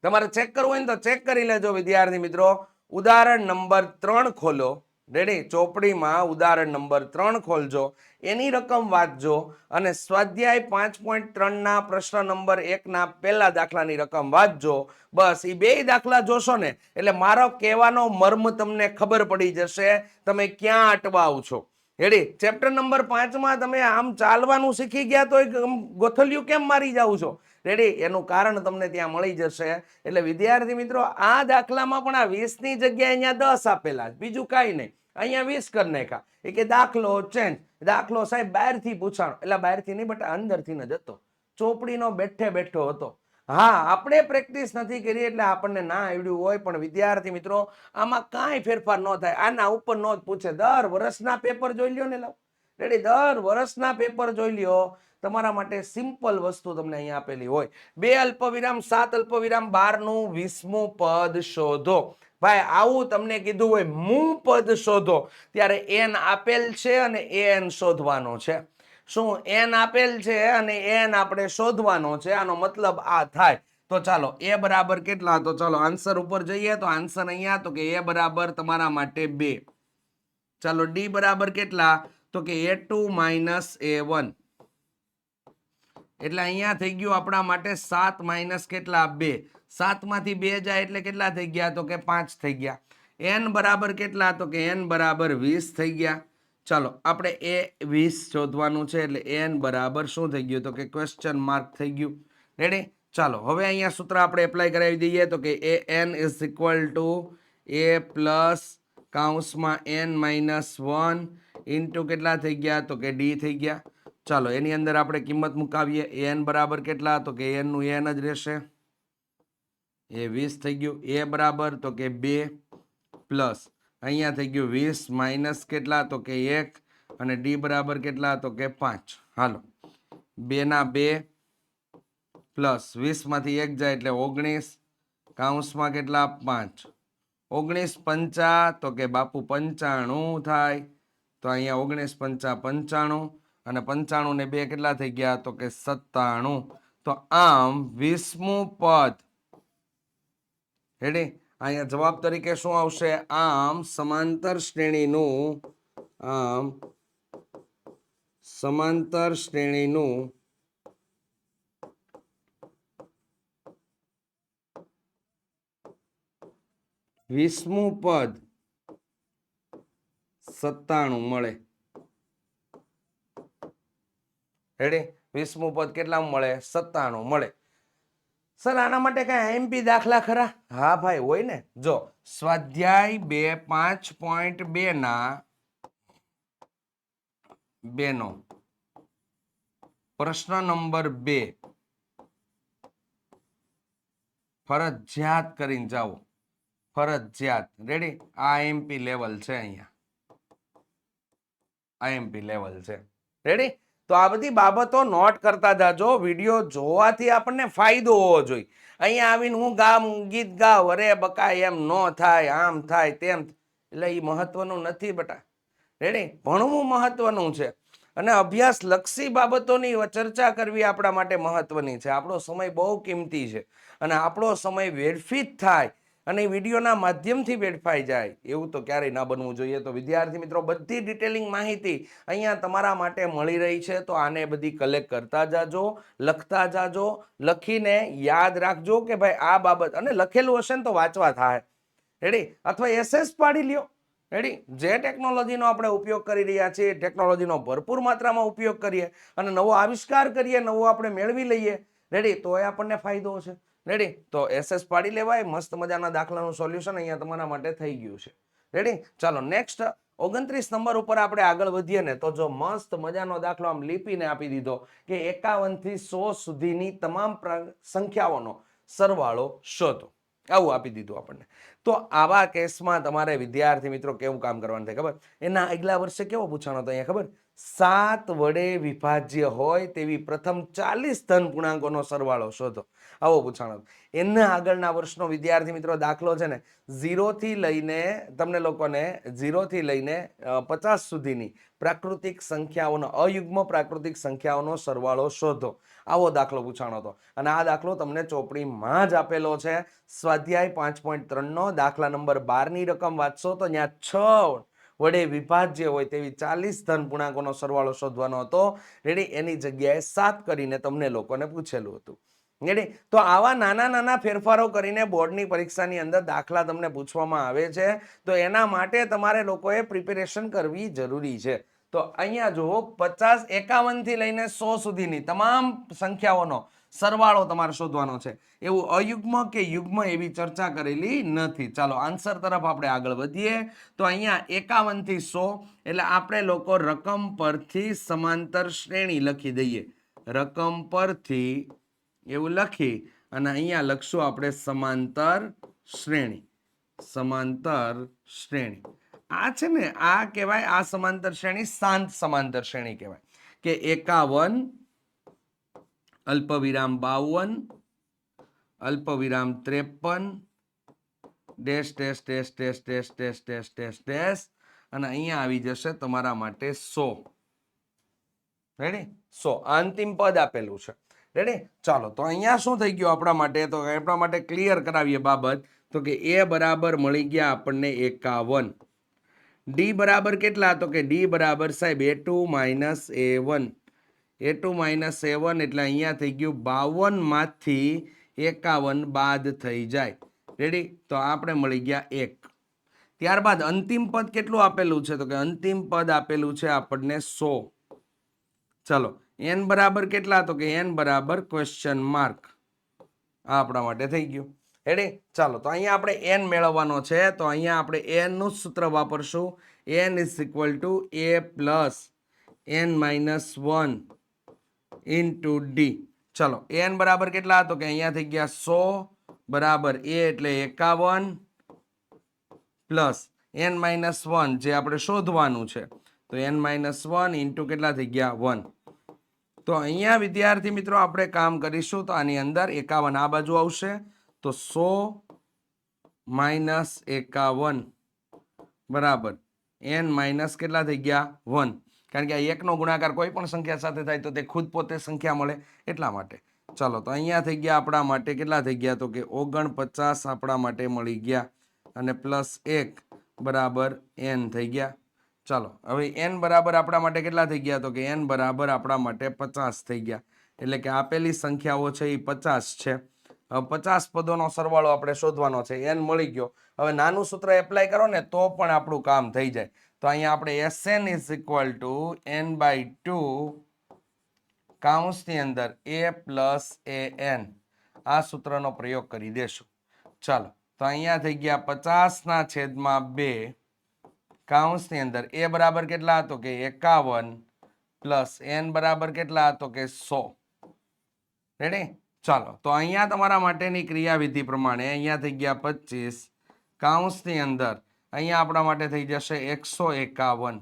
તમારે ચેક કરવું હોય ને તો ચેક કરી લેજો વિદ્યાર્થી મિત્રો. ઉદાહરણ નંબર 3 ખોલો. રેડી? ચોપડીમાં ઉદાહરણ નંબર 3 ખોલજો, એની રકમ વાંચજો અને સ્વાધ્યાય 5.3 ના પ્રશ્ન નંબર 1 ના પહેલા દાખલાની રકમ વાંચજો. બસ એ 2 દાખલા જોશો ને એટલે મારો કહેવાનો મર્મ તમને ખબર પડી જશે તમે ક્યાં અટવાવ છો. રેડી? ચેપ્ટર નંબર 5 માં તમે આમ ચાલવાનું શીખી ગયા તો ગોથલિયું કેમ મારી જાવ છો? રેડી? એનું કારણ તમને ત્યાં મળી જશે. એટલે વિદ્યાર્થી મિત્રો આ દાખલામાં પણ આ 20 ની જગ્યાએ અહીંયા 10 આપેલા, બીજું કાંઈ નહીં. અહીંયા 20 કરી નાખ્યા. એ કે દાખલો ચેન્જ. દાખલો સાહેબ બહારથી પૂછાણો, એટલે બહારથી નહીં બટ અંદરથી જ હતો, ચોપડીનો બેઠે બેઠો હતો. હા, આપણે પ્રેક્ટિસ નથી કરી એટલે આપણને ના આવડ્યું હોય, પણ વિદ્યાર્થી મિત્રો આમાં કાંઈ ફેરફાર ન થાય. આના ઉપર નો જ પૂછે. દર વર્ષના પેપર જોઈ લ્યો ને. રેડી? દર વર્ષના પેપર જોઈ લ્યો. તમારા માટે સિમ્પલ વસ્તુ તમને અહીંયા આપેલી હોય. 2 અલ્પવિરામ 7 અલ્પવિરામ 12 નું 20મું પદ શોધો. ભાઈ આવું તમને કીધું હોય મું પદ શોધો, ત્યારે n આપેલ છે અને n શોધવાનો છે. શું n આપેલ છે અને n આપણે શોધવાનો છે? આનો મતલબ આ થાય. તો ચાલો a બરાબર કેટલા? તો ચાલો આન્સર ઉપર જઈએ. તો આન્સર અહીંયા તો કે a બરાબર તમારા માટે 2. ચાલો d બરાબર કેટલા? તો કે a2 માઇનસ a1. એટલે અહીંયા થઈ ગયું આપણા માટે 7 માઇનસ કેટલા? 2. 7 માંથી 2 જાય એટલે કેટલા થઈ ગયા? તો કે 5 થઈ ગયા. n બરાબર કેટલા? તો કે n બરાબર 20 થઈ ગયા. ચાલો આપણે એ 20 શોધવાનું છે એટલે n બરાબર શું થઈ ગયું? તો કે ક્વેશ્ચન માર્ક થઈ ગયું. રેડી? ચાલો હવે અહીંયા સૂત્ર આપણે એપ્લાય કરાવી દઈએ. તો કે an is equal to a plus કૌંસમાં n માઇનસ 1 ઇન્ટુ કેટલા થઈ ગયા? તો કે d થઈ ગયા. ચાલો એની અંદર આપણે કિંમત મુકાવીએ. n બરાબર કેટલા? તો કે n નું n જ રહેશે. એ 20 થઈ ગયું. a બરાબર તો કે 2 પ્લસ અહીંયા થઈ ગયું 20 માઇનસ કેટલા? તો કે 1 અને d બરાબર કેટલા? તો કે 5. હાલો 2 ના 2 પ્લસ 20 માંથી 1 જાય એટલે 19 કૌંસમાં કેટલા? 5. 19 પંચા તો કે બાપુ 95 થાય. તો અહીંયા 19 પંચા 95 અને 95 ને 2 કેટલા થઈ ગયા? તો કે 97. તો આમ 20મું પદ. રેડી? અહીંયા જવાબ તરીકે શું આવશે? આમ સમાંતર શ્રેણીનું 20મું પદ 97 મળે. રેડી? 20મું પદ કેટલામાં મળે? 97 મળે. સર આના માટે કઈ આઈએમપી દાખલા ખરા? હા ભાઈ હોય ને. જો સ્વાધ્યાય 2.5.2 ના 2 નો પ્રશ્ન નંબર 2 ફરજિયાત કરીને જાઓ. ફરજિયાત. રેડી? આઈએમપી લેવલ છે અહીંયા. આઈએમપી લેવલ છે. રેડી? તો આ બધી બાબતો નોટ કરતા જાજો. વિડીયો જોવાથી આપણને ફાયદો હોવો જોઈએ. અહીંયા આવીને હું ગીત ગાવ, અરે બકા એમ નો થાય, આમ થાય, તેમ. એટલે એ મહત્વનું નથી બેટા. રેડી? ભણવું મહત્વનું છે અને અભ્યાસ લક્ષી બાબતોની ચર્ચા કરવી આપણા માટે મહત્વની છે. આપણો સમય બહુ કિંમતી છે અને આપણો સમય વેડફી જ થાય અને વિડીયોના માધ્યમથી વેડફાઈ જાય એવું તો ક્યારેય ના બનવું જોઈએ. તો વિદ્યાર્થી મિત્રો, બધી ડિટેલિંગ માહિતી અહીંયા તમારા માટે મળી રહી છે. તો આને બધી કલેક્ટ કરતા જાજો, લખતા જાજો, લખીને યાદ રાખજો કે ભાઈ આ બાબત, અને લખેલું હશે ને તો વાંચવા થાય. રેડી? અથવા એસએસ પાડી લ્યો. રેડી? જે ટેકનોલોજીનો આપણે ઉપયોગ કરી રહ્યા છીએ, ટેકનોલોજીનો ભરપૂર માત્રામાં ઉપયોગ કરીએ અને નવો આવિષ્કાર કરીએ, નવો આપણે મેળવી લઈએ. રેડી? તો એ આપણને ફાયદો છે. રેડી? તો એસએસ પાડી લેવાય. મસ્ત મજાના દાખલાનું સોલ્યુશન અહીંયા તમારા માટે થઈ ગયું છે. રેડી? ચાલો નેક્સ્ટ 29 નંબર ઉપર આપણે આગળ વધીએ ને તો જો મસ્ત મજાનો દાખલો આમ લીપીને આપી દીધો કે 51 થી 100 સુધીની તમામ સંખ્યાઓનો સરવાળો શોધો. આવું આપી દીધું આપણને. તો આવા કેસમાં તમારે વિદ્યાર્થી મિત્રો કેવું કામ કરવાનું થાય ખબર? એના આગલા વર્ષે કેવો પૂછવાનો હતો અહીંયા ખબર? 7 વડે વિભાજ્ય હોય તેવી પ્રથમ 40 ધન પૂર્ણાંકોનો સરવાળો શોધો. આવો પૂછવાનો. એના આગળના વર્ષનો વિદ્યાર્થી મિત્રો દાખલો છે ને 0 થી લઈને તમને લોકોને 0 થી લઈને 50 સુધીની પ્રાકૃતિક સંખ્યાઓનો, અયુગ્મ પ્રાકૃતિક સંખ્યાઓનો સરવાળો શોધો. આવો દાખલો પૂછાણો હતો અને આ દાખલો તમને ચોપડીમાં જ આપેલો છે. સ્વાધ્યાય 5.3 નો દાખલા નંબર 12 ની રકમ વાંચશો તો ત્યાં 6 વડે વિભાજ્ય હોય તેવી 40 ધન પૂર્ણાંકોનો સરવાળો શોધવાનો હતો. રેડી? એની જગ્યાએ 7 કરીને તમને લોકોને પૂછેલું હતું. રેડી? તો આવા નાના નાના ફેરફારો કરીને બોર્ડની પરીક્ષાની અંદર દાખલા તમને પૂછવામાં આવે છે. તો એના માટે તમારે લોકોએ પ્રિપેરેશન કરવી જરૂરી છે. તો અહીંયા જુઓ 51 થી લઈને 100 સુધીની તમામ સંખ્યાઓનો સરવાળો તમારે શોધવાનો છે. એવું અયુગ્મ કે યુગ્મ એવી ચર્ચા કરેલી નથી. ચાલો આન્સર તરફ આપણે આગળ વધીએ. તો અહીંયા 51 થી 100 એટલે આપણે લોકો રકમ પરથી સમાંતર શ્રેણી લખી દઈએ. રકમ પરથી એવું લખી અને અહીંયા લખશું આપણે સમાંતર શ્રેણી. સમાંતર શ્રેણી આ છે ને, આ કહેવાય, આ સમાંતર શ્રેણી શાંત સમાંતર શ્રેણી કહેવાય કે 51 અલ્પવિરામ 52 અલ્પવિરામ 53 dash dash dash dash dash dash dash dash dash અને અહીંયા આવી જશે તમારા માટે 100. રેડી? 100 અંતિમ પદ આપેલું છે. રેડી? ચાલો તો અહીંયા શું થઈ ગયું આપણા માટે? તો આપણા માટે ક્લિયર કરાવીએ બાબત. તો કે એ બરાબર મળી ગયા આપણને 51. ડી બરાબર કેટલા? તો કે ડી બરાબર સાહેબ a2 minus a1. a2 minus a1 એટલે અહીંયા થઈ ગયું 52 માંથી 51 બાદ થઈ જાય. રેડી? તો આપણે મળી ગયા 1. ત્યારબાદ અંતિમ પદ કેટલું આપેલું છે? તો કે અંતિમ પદ આપેલું છે આપણને 100. ચલો n બરાબર કેટલા? તો કે n બરાબર ક્વેશ્ચન માર્ક. આ આપણા માટે થઈ ગયું. રેડી? ચાલો તો અહીંયા આપણે n મેળવવાનો છે. તો અહીંયા આપણે n નું સૂત્ર વાપરશું. n is equal to a plus n minus 1 into D. ચલો n બરાબર કેટલા? તો કે અહીંયા થઈ ગયા 100 બરાબર a એટલે 51 પ્લસ n માઇનસ 1 જે આપણે શોધવાનું છે. તો n માઇનસ 1 ઇન્ટુ કેટલા થઈ ગયા? 1. તો અહીંયા વિદ્યાર્થી મિત્રો આપણે કામ કરીશું. તો આની અંદર 51 આ બાજુ આવશે. તો 100 માઇનસ 51 બરાબર n માઇનસ કેટલા થઈ ગયા? 1. કારણ કે આ 1 નો ગુણાકાર કોઈ પણ સંખ્યા સાથે થાય તો તે ખુદ પોતે સંખ્યા મળે એટલા માટે. ચાલો તો અહીંયા થઈ ગયા આપણા માટે કેટલા થઈ ગયા? તો કે 49 આપણા માટે મળી ગયા અને પ્લસ 1 બરાબર n થઈ ગયા. ચાલો હવે n બરાબર આપણા માટે કેટલા થઈ ગયા? તો કે n બરાબર આપણા માટે 50 થઈ ગયા. એટલે કે આપેલી સંખ્યાઓ છે એ 50 છે. 50 પદોનો સરવાળો આપણે શોધવાનો છે. n મળી ગયો. હવે નાનું સૂત્ર એપ્લાય કરો ને તો પણ આપણું કામ થઈ જાય. તો અહીંયા આપણે Sn is equal to n/2 કૌંસની અંદર a પ્લસ an આ સૂત્રનો પ્રયોગ કરી દેશું. ચાલો તો અહીંયા થઈ ગયા 50/2 કૌંસની અંદર a બરાબર કેટલા હતો કે 51 પ્લસ n બરાબર કેટલા હતો કે 100. રેડી? ચાલો તો અહીંયા તમારા માટેની ક્રિયાવિધિ પ્રમાણે અહીંયા થઈ ગયા 25 કૌંસની અંદર અહીંયા આપણા માટે થઈ જશે 151.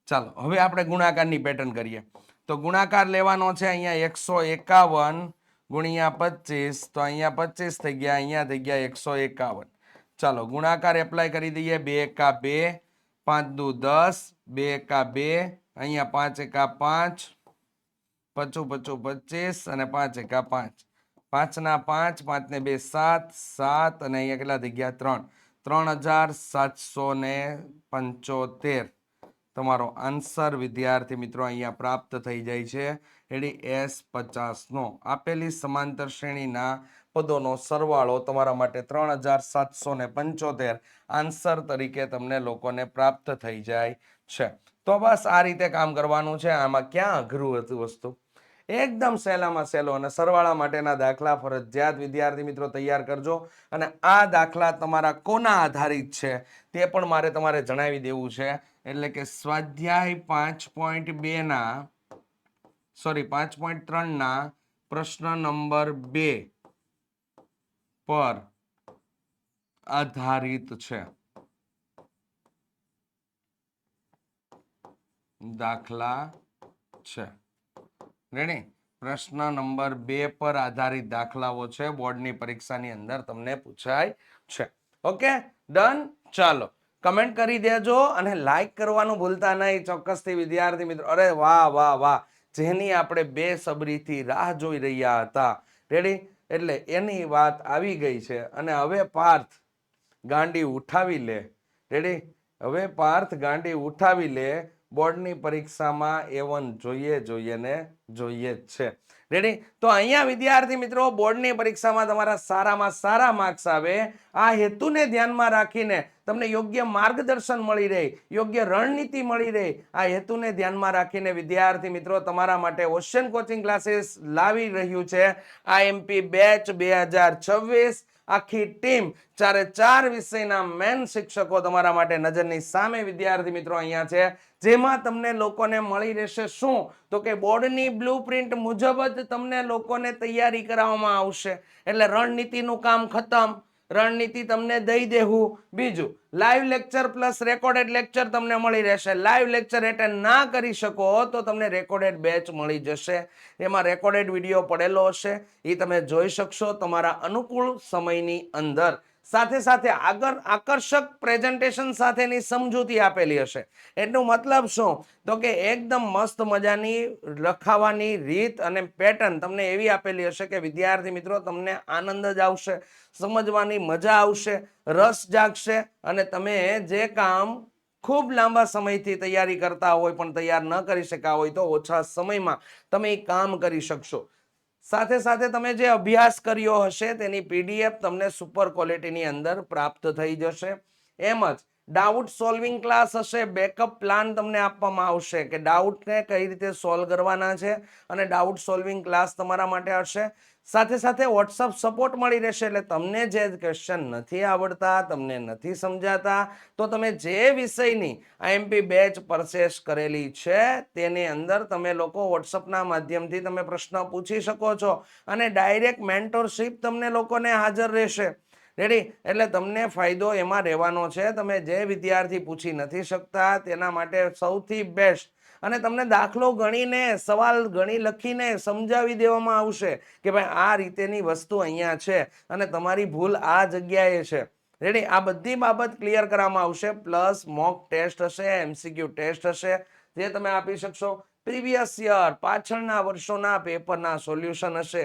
ચાલો હવે આપણે ગુણાકારની પેટર્ન કરીએ. તો ગુણાકાર લેવાનો છે અહીંયા 151 ગુણ્યા 25 તો અહીંયા 25 થઈ ગયા, અહીંયા થઈ ગયા 151. ચાલો ગુણાકાર એપ્લાય કરી દઈએ. 2 એકા 2, 5 દુ 10, 2 એકા 2, અહીંયા 5 એકા 5, 55 25 અને 5 એકા 5, 5 ના 5, 5 ને 2 7, 7 અને અહીંયા કેટલા થઈ ગયા 3, 3775 તમારો આન્સર વિદ્યાર્થી મિત્રો અહીંયા પ્રાપ્ત થઈ જાય છે. એડી S50 નો આપેલી સમાંતર શ્રેણીના પદોનો સરવાળો તમારા માટે 3775 આન્સર તરીકે તમને લોકોને પ્રાપ્ત થઈ જાય છે. તો બસ આ રીતે કામ કરવાનું છે. આમાં ક્યાં અઘરું હતું વસ્તુ, એકદમ સહેલામાં સહેલો. અને સરવાળા માટેના દાખલા ફરજિયાત વિદ્યાર્થી મિત્રો તૈયાર કરજો. અને આ દાખલા તમારા કોના આધારિત છે તે પણ મારે તમારે જણાવી દેવું છે. એટલે કે સ્વાધ્યાય 5.2 ના 5.3 ના પ્રશ્ન નંબર 2 પર આધારિત છે. દાખલા છે. રેડી? પ્રશ્ન નંબર 2 પર આધારિત દાખલાઓ છે. બોર્ડની પરીક્ષાની અંદર તમને પૂછાય છે. Okay, done. ચાલો કમેન્ટ કરી દેજો અને લાઈક કરવાનું ભૂલતા નહીં ચોક્કસથી વિદ્યાર્થી મિત્રો. અરે વાહ વાહ વાહ, જેની આપણે બેસબરીથી રાહ જોઈ રહ્યા હતા. રેડી? એટલે એની વાત આવી ગઈ છે. અને હવે પાર્થ ગાંડી ઉઠાવી લે. રેડી? હવે પાર્થ ગાંડી ઉઠાવી લે. બોર્ડની પરીક્ષામાં A1 જોઈએ ને જોઈએ જ છે. રેડી? તો અહીંયા વિદ્યાર્થી મિત્રો બોર્ડની પરીક્ષામાં તમારા સારામાં સારા માર્ક્સ આવે આ હેતુને ધ્યાનમાં રાખીને તમને યોગ્ય માર્ગદર્શન મળી રહે, યોગ્ય રણનીતિ મળી રહે, આ હેતુને ધ્યાનમાં રાખીને વિદ્યાર્થી મિત્રો તમારા માટે ઓશિયન કોચિંગ ક્લાસીસ લાવી રહ્યું છે IMP બેચ 2026. આખી ટીમ 4 વિષયના મેન શિક્ષકો તમારા માટે નજરની સામે વિદ્યાર્થી મિત્રો અહીંયા છે. જેમાં તમને લોકોને મળી રહેશે શું તો કે બોર્ડની બ્લુપ્રિન્ટ મુજબ જ તમને લોકોને તૈયારી કરાવવામાં આવશે. એટલે રણનીતિનું કામ ખતમ, રણનીતિ તમને દઈ દેવું. બીજું live lecture plus recorded lecture તમને મળી રહેશે. લાઈવ લેક્ચર એટેન્ડ ના કરી શકો તો તમને રેકોર્ડેડ બેચ મળી જશે. એમાં રેકોર્ડેડ વિડીયો પડેલો હશે, એ તમે જોઈ શકશો તમારા અનુકૂળ સમયની અંદર. સાથે સાથે આગળ આકર્ષક પ્રેઝન્ટેશન સાથેની સમજૂતી આપેલી હશે. એનો મતલબ શું તો કે એકદમ મસ્ત મજાની લખાવાની રીત અને પેટર્ન તમને એવી આપેલી હશે કે વિદ્યાર્થી મિત્રો તમને આનંદ જ આવશે, સમજવાની મજા આવશે, રસ જાગશે અને તમે જે કામ ખૂબ લાંબા સમયથી તૈયારી કરતા હોય પણ તૈયાર ન કરી શક્યા હોય તો ઓછા સમયમાં તમે એ કામ કરી શકશો. સાથે સાથે તમે જે અભ્યાસ કર્યો હશે તેની PDF તમને સુપર ક્વોલિટીની અંદર પ્રાપ્ત થઈ જશે. એમ જ ડાઉટ સોલ્વિંગ ક્લાસ હશે, બેકઅપ પ્લાન તમને આપવામાં આવશે કે ડાઉટને કઈ રીતે સોલ્વ કરવાના છે અને ડાઉટ સોલ્વિંગ ક્લાસ તમારા માટે હશે. સાથે સાથે વોટ્સઅપ સપોર્ટ મળી રહેશે. એટલે તમને જે ક્વેશ્ચન નથી આવડતા, તમને નથી સમજાતા તો તમે જે વિષયની IMP બેચ પરચેસ કરેલી છે તેની અંદર તમે લોકો વોટ્સઅપના માધ્યમથી તમે પ્રશ્ન પૂછી શકો છો અને ડાયરેક્ટ મેન્ટરશિપ તમને લોકોને હાજર રહેશે. રેડી? એટલે તમને ફાયદો એમાં રહેવાનો છે. તમે જે વિદ્યાર્થી પૂછી નથી શકતા તેના માટે સૌથી બેસ્ટ અને તમને દાખલો ગણીને સવાલ ગણી લખીને સમજાવી દેવામાં આવશે કે ભાઈ આ રીતેની વસ્તુ અહીંયા છે અને તમારી ભૂલ આ જગ્યાએ છે. રેડી? આ બધી બાબત ક્લિયર કરવામાં આવશે. પ્લસ મોક ટેસ્ટ હશે, MCQ ટેસ્ટ હશે જે તમે આપી શકશો. પ્રીવિયસ યર પાછળના વર્ષોના પેપરના સોલ્યુશન હશે.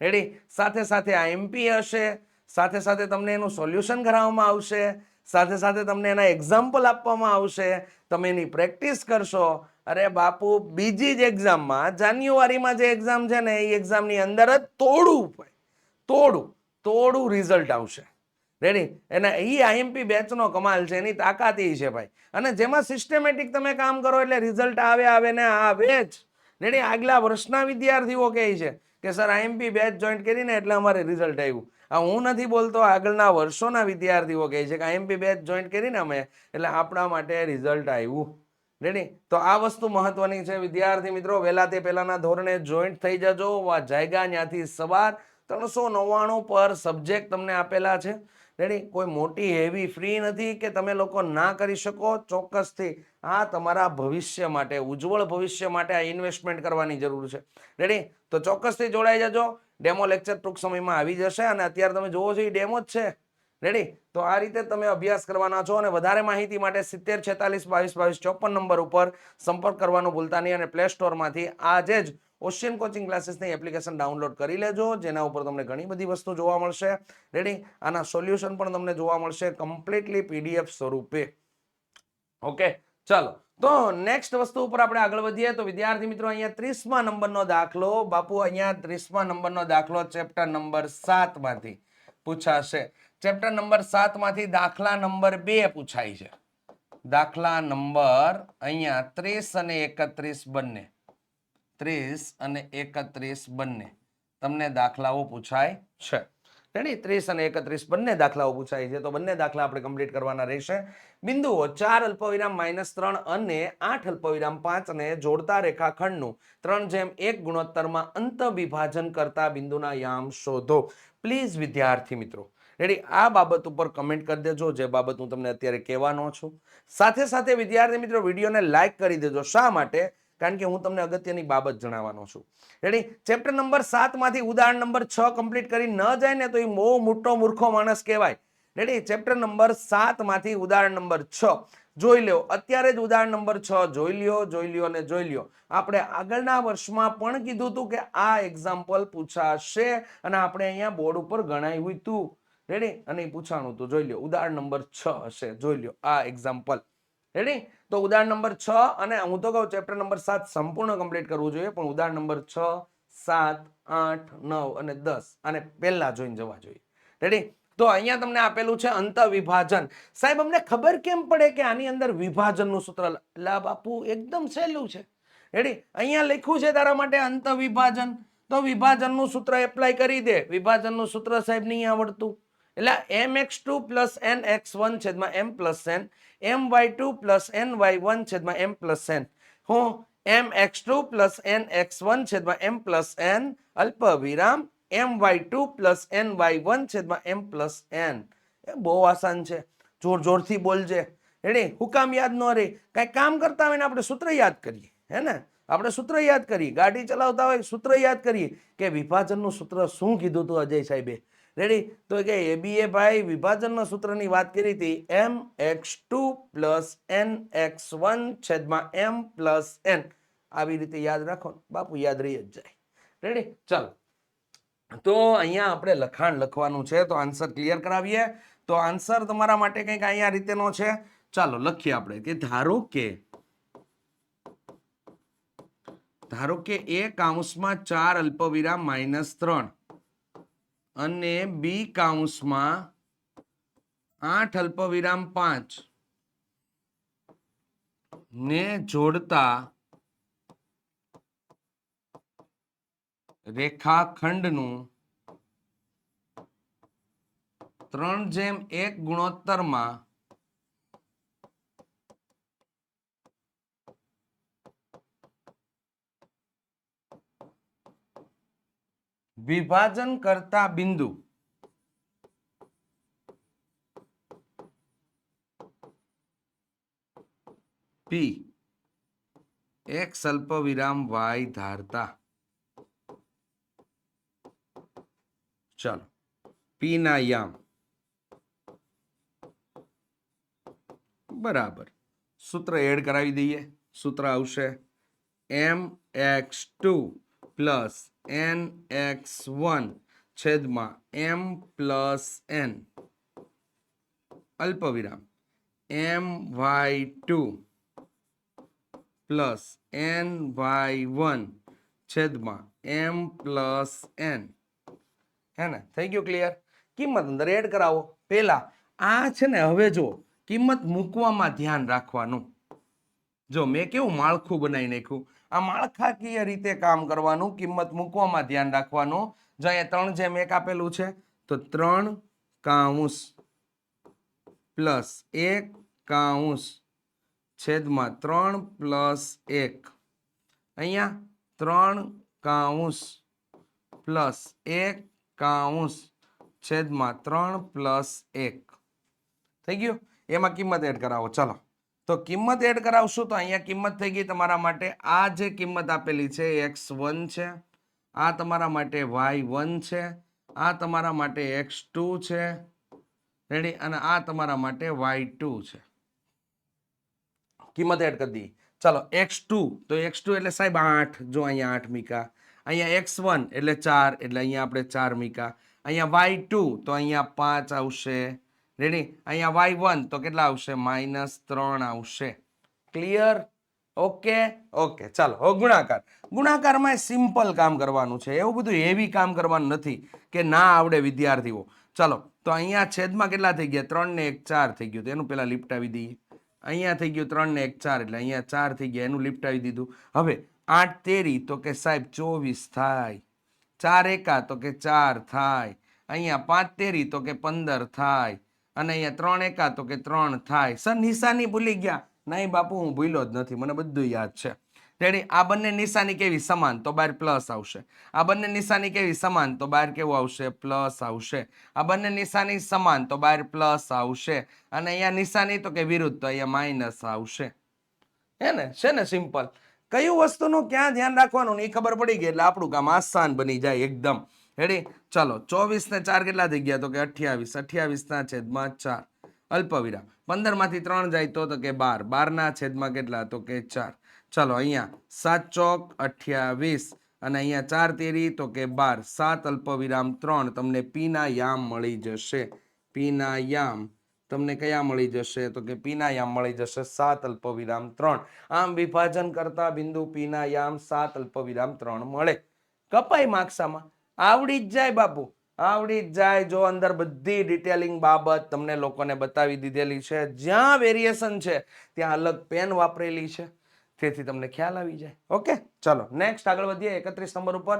રેડી? સાથે સાથે IMP હશે, સાથે સાથે તમને એનું સોલ્યુશન કરાવવામાં આવશે, સાથે સાથે તમને એના એક્ઝામ્પલ આપવામાં આવશે. તમે એની પ્રેક્ટિસ કરશો. અરે બાપુ બીજી જ એક્ઝામમાં જાન્યુઆરીમાં જે એક્ઝામ છે ને એ એક્ઝામની અંદર જ તોડું રિઝલ્ટ આવશે. રેડી? એને એ IMP બેચનો કમાલ છે, એની તાકાત એ છે ભાઈ. અને જેમાં સિસ્ટમેટિક તમે કામ કરો એટલે રિઝલ્ટ આવે ને આવે જ. રેડી, આગલા વર્ષના વિદ્યાર્થીઓ કહે છે કે સર આઈએમપી બેચ જોઈન્ટ કરીને એટલે અમારે રિઝલ્ટ આવ્યું. આ હું નથી બોલતો, આગળના વર્ષોના વિદ્યાર્થીઓ કહે છે કે આઈએમપી બેચ જોઈન્ટ કરીને અમે એટલે આપણા માટે રિઝલ્ટ આવ્યું. રેડી, તો આ વસ્તુ મહત્વની છે વિદ્યાર્થી મિત્રો. વહેલા તે પહેલાના ધોરણે જોઈન્ટ થઈ જજો. જાયગા ત્યાંથી સવાર 399 પર સબ્જેક્ટ તમને આપેલા છે. રેડી, કોઈ મોટી હેવી ફ્રી નથી કે તમે લોકો ના કરી શકો. ચોક્કસથી આ તમારા ભવિષ્ય માટે, ઉજ્જવળ ભવિષ્ય માટે આ ઇન્વેસ્ટમેન્ટ કરવાની જરૂર છે. રેડી, તો ચોક્કસથી જોડાઈ જજો. ડેમો લેક્ચર ટૂંક સમયમાં આવી જશે અને અત્યારે તમે જોવો છો એ ડેમો જ છે. રેડી, તો આ રીતે તમે અભ્યાસ કરવાના છો અને વધારે માહિતી માટે 70 46 22 22 54 નંબર ઉપર સંપર્ક કરવાનું ભૂલતા નહીં અને પ્લે સ્ટોરમાંથી આજે જ ઓશિયન કોચિંગ ક્લાસીસની એપ્લિકેશન ડાઉનલોડ કરી લેજો, જેના ઉપર તમને ઘણી બધી વસ્તુ જોવા મળશે. રેડી, આના સોલ્યુશન પણ તમને જોવા મળશે કમ્પ્લીટલી પીડીએફ સ્વરૂપે. ઓકે, ચાલો તો નેક્સ્ટ વસ્તુ ઉપર આપણે આગળ વધીએ. તો વિદ્યાર્થી મિત્રો અહીંયા 30મા નંબરનો દાખલો, બાપુ અહીંયા 30મા નંબરનો દાખલો ચેપ્ટર નંબર 7 માંથી પૂછાશે. ચેપ્ટર નંબર 7 માંથી દાખલા નંબર 2 પૂછાય છે. દાખલા નંબર અહીંયા 30 અને 31 બંને, 30 અને 31 બંને તમને દાખલાઓ પૂછાય છે. રેડી, 30 અને 31 બંને દાખલાઓ પૂછાય છે. તો બંને દાખલા આપણે કમ્પ્લીટ કરવાના રહેશે. બિંદુઓ 4 અલ્પવિરામ -3 અને 8 અલ્પવિરામ 5 ને જોડતા રેખાખંડનું 3:1 ગુણોત્તરમાં અંત વિભાજન કરતા બિંદુના યામ શોધો. પ્લીઝ વિદ્યાર્થી મિત્રો રેડી, આ બાબત ઉપર કમેન્ટ કરી દેજો, જે બાબત હું તમને અત્યારે કહેવાનો છું. સાથે સાથે વિદ્યાર્થી મિત્રો વિડીયોને લાઈક કરી દેજો. શા માટે? કારણ કે હું તમને અગત્યની બાબત જણાવવાનો છું. રેડી, ચેપ્ટર નંબર 7 માંથી ઉદાહરણ નંબર 6 કમ્પ્લીટ કરી ન જાય ને તો એ બહુ મોટો મૂર્ખો માણસ કહેવાય. રેડી, ચેપ્ટર નંબર 7 માંથી ઉદાહરણ નંબર 6 જોઈ લ્યો. અત્યારે જ ઉદાહરણ નંબર 6 જોઈ લ્યો અને જોઈ લ્યો. આપણે આગળના વર્ષમાં પણ કીધું હતું કે આ એક્ઝામ્પલ પૂછાશે અને આપણે અહીંયા બોર્ડ ઉપર ગણાવ્યું હતું. રેડી, અને પૂછાણું હતું. જોઈ લ્યો, ઉદાહરણ નંબર 6 હશે. જોઈ લ્યો આ એક્ઝામ્પલ. રેડી, તો ઉદાહરણ નંબર 6 અને હું તો કહું ચેપ્ટર નંબર 7 સંપૂર્ણ કમ્પ્લીટ કરવું જોઈએ, પણ ઉદાહરણ નંબર 6 7 8 9 અને 10 અને પહેલા જોઈને જવા જોઈએ. રેડી, તો અહીંયા તમને આપેલું છે અંત વિભાજન. સાહેબ અમને ખબર કેમ પડે કે આની અંદર વિભાજનનું સૂત્ર? લા બાપુ એકદમ સહેલું છે. રેડી, અહીંયા લખ્યું છે તારા માટે અંત વિભાજન, તો વિભાજનનું સૂત્ર એપ્લાય કરી દે. વિભાજનનું સૂત્ર સાહેબ નહીં આવડતું એટલે mx2 + nx1 છેદમાં m + n, my2 + ny1 છેદમાં m + n. હું mx2 + nx1 છેદમાં m + n અલ્પવિરામ my2 + ny1 છેદમાં m + n. એ બહુ આસાન છે. જોર જોરથી બોલજે. રેડી, હું કામ યાદ ન રહે? કઈ કામ કરતા હોય ને આપણે સૂત્ર યાદ કરીએ, હે ને? આપણે સૂત્ર યાદ કરીએ, ગાડી ચલાવતા હોય સૂત્ર યાદ કરીએ કે વિભાજનનું સૂત્ર શું કીધું હતું અજય સાહેબે. રેડી, તો કે એબીએ ભાઈ વિભાજનના સૂત્રની વાત કરી હતી, mx2 + nx1 છેદમાં m + n. આવી રીતે યાદ રાખો બાપુ, યાદ રહી જ જાય. રેડી, ચાલો તો અહીંયા આપણે લખાણ લખવાનું છે, તો આન્સર ક્લિયર કરાવીએ. તો આન્સર તમારા માટે કંઈક અહીંયા રીતેનો છે. ચાલો લખીએ આપણે કે ધારો કે a કૌંસમાં 4 અલ્પવિરામ -3 અને બી કૌંસમાં 8 અલ્પવિરામ 5 ને જોડતા રેખાખંડનું 3:1 ગુણોત્તરમાં વિભાજન કરતા બિંદુ P x અલ્પવિરામ y ધારતા. ચાલો P ના યામ બરાબર સૂત્ર એડ કરાવી દઈએ. સૂત્ર આવશે mx2 + nx1 છેદમાં m + n અલ્પવિરામ my2 + ny1 છેદમાં m + n. હે ને? થઈ ગયું ક્લિયર? કિંમત અંદર એડ કરાવો. પેલા આ છે ને, હવે જો કિંમત મૂકવામાં ધ્યાન રાખવાનું. જો મેં કેવું માળખું બનાવી નાખ્યું. આ માળખાકીય રીતે કામ કરવાનું, કિંમત મૂકવામાં ધ્યાન રાખવાનું. જો અહીંયા 3/1 આપેલું છે તો 3 કૌંસ પ્લસ 1 કૌંસ છેદમાં 3 પ્લસ 1. અહીંયા 3 કૌંસ પ્લસ 1 કૌંસ છેદમાં 3 પ્લસ 1 થઈ ગયું. એમાં કિંમત એડ કરાવો. ચલો તો કિંમત એડ કરાવશું તો અહીંયા કિંમત થઈ ગઈ તમારા માટે. આ જે કિંમત આપેલી છે x1 છે, આ તમારા માટે y1 છે, આ તમારા માટે x2 છે, રેડી, અને આ તમારા માટે y2 છે. કિંમત એડ કરી દી. ચાલો x2 તો x2 એટલે સાહેબ 8, જો અહીંયા 8 મીકા. અહીંયા x1 એટલે 4 એટલે અહીંયા આપણે 4 મીકા. અહીંયા y2 તો અહીંયા 5 આવશે. રેડી. અહીંયા y1 તો કેટલા આવશે? -3 આવશે. ક્લિયર? Okay okay. ચાલો હવે ગુણાકાર. ગુણાકારમાં સિમ્પલ કામ કરવાનું છે, એવું બધું હેવી કામ કરવાનું નથી કે ના આવડે વિદ્યાર્થીઓ. ચાલો તો અહીંયા છેદમાં કેટલા થઈ ગયા? 3 ને 1 4 થઈ ગયું, તો એનું પેલા લીપટાવી દઈએ. અહીંયા થઈ ગયું 3 ને 1 4 એટલે અહીંયા 4 થઈ ગયા, એનું લીપટાવી દીધું. હવે 8 તેરી તો કે સાહેબ 24 થાય. 4 એકા તો કે 4 થાય. અહીંયા 5 તેરી તો કે 15 થાય. અને અહીંયા 3 એકા તો કે 3 થાય. સર નિશાની ભૂલી ગયા? નહીં બાપુ, હું ભૂલ્યો જ નથી, મને બધું યાદ છે. રેડી. આ બંને નિશાની કેવી? સમાન, તો બહાર પ્લસ આવશે. આ બંને નિશાની કેવી? સમાન, તો બહાર કેવું આવશે? પ્લસ આવશે. આ બંને નિશાની સમાન તો બહાર પ્લસ આવશે. અને અહીંયા નિશાની તો કે વિરુદ્ધ, તો અહીંયા માઇનસ આવશે. હે ને? છે ને સિમ્પલ? કયું વસ્તુનું ક્યાં ધ્યાન રાખવાનું એ ખબર પડી ગઈ એટલે આપણું કામ આસાન બની જાય એકદમ. રેડી. ચલો 24 ને 4 કેટલા થઈ ગયા? તો કે 28. 28 ના છેદમાં 4 અલ્પવિરામ. 15 માંથી 3 જાય તો કે 12. 12 ના છેદમાં કેટલા? તો કે 4. ચલો અહીંયા 7 ચોક 28 અને અહીંયા 4 તેરી તો કે 12. 7 અલ્પવિરામ 3 તમને પી ના યામ મળી જશે. પી ના યામ તમને કયા મળી જશે? તો કે પી ના યામ મળી જશે 7 અલ્પવિરામ 3. આમ વિભાજન કરતા બિંદુ પી ના યામ 7 અલ્પવિરામ 3 મળે. કપાઈ માર્ક્સમાં આવડી જ જાય બાપુ, આવડી જ જાય. જો અંદર બધી ડિટેલિંગ બાબત તમને લોકોને બતાવી દીધેલી છે. જ્યાં વેરિએશન છે ત્યાં અલગ પેન વાપરેલી છે, તેથી તમને ખ્યાલ આવી જાય. ઓકે ચલો નેક્સ્ટ આગળ વધીએ. 31 નંબર ઉપર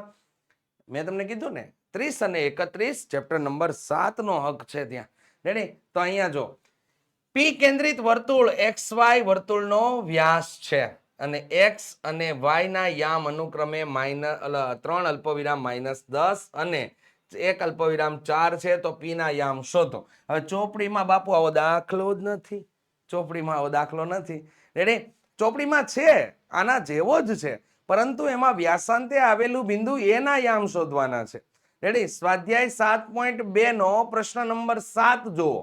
મેં તમને કીધું ને 30 અને 31 ચેપ્ટર નંબર 7 નો હક છે ત્યાં. રેડી. તો અહીંયા જો પી કેન્દ્રિત વર્તુળ XY વર્તુળનો વ્યાસ છે અને x અને y ના યામ અનુક્રમે -3 અલ્પવિરામ -10 અને 1 અલ્પવિરામ 4 છે. તો પી ના યામ શોધો. હવે ચોપડીમાં બાપુ આવો દાખલો જ નથી. ચોપડીમાં આવો દાખલો નથી. રેડી. ચોપડીમાં છે, આના જેવો જ છે, પરંતુ એમાં વ્યાસાંતે આવેલું બિંદુ એના યામ શોધવાના છે. રેડી. સ્વાધ્યાય 7.2 નો પ્રશ્ન નંબર 7 જુઓ.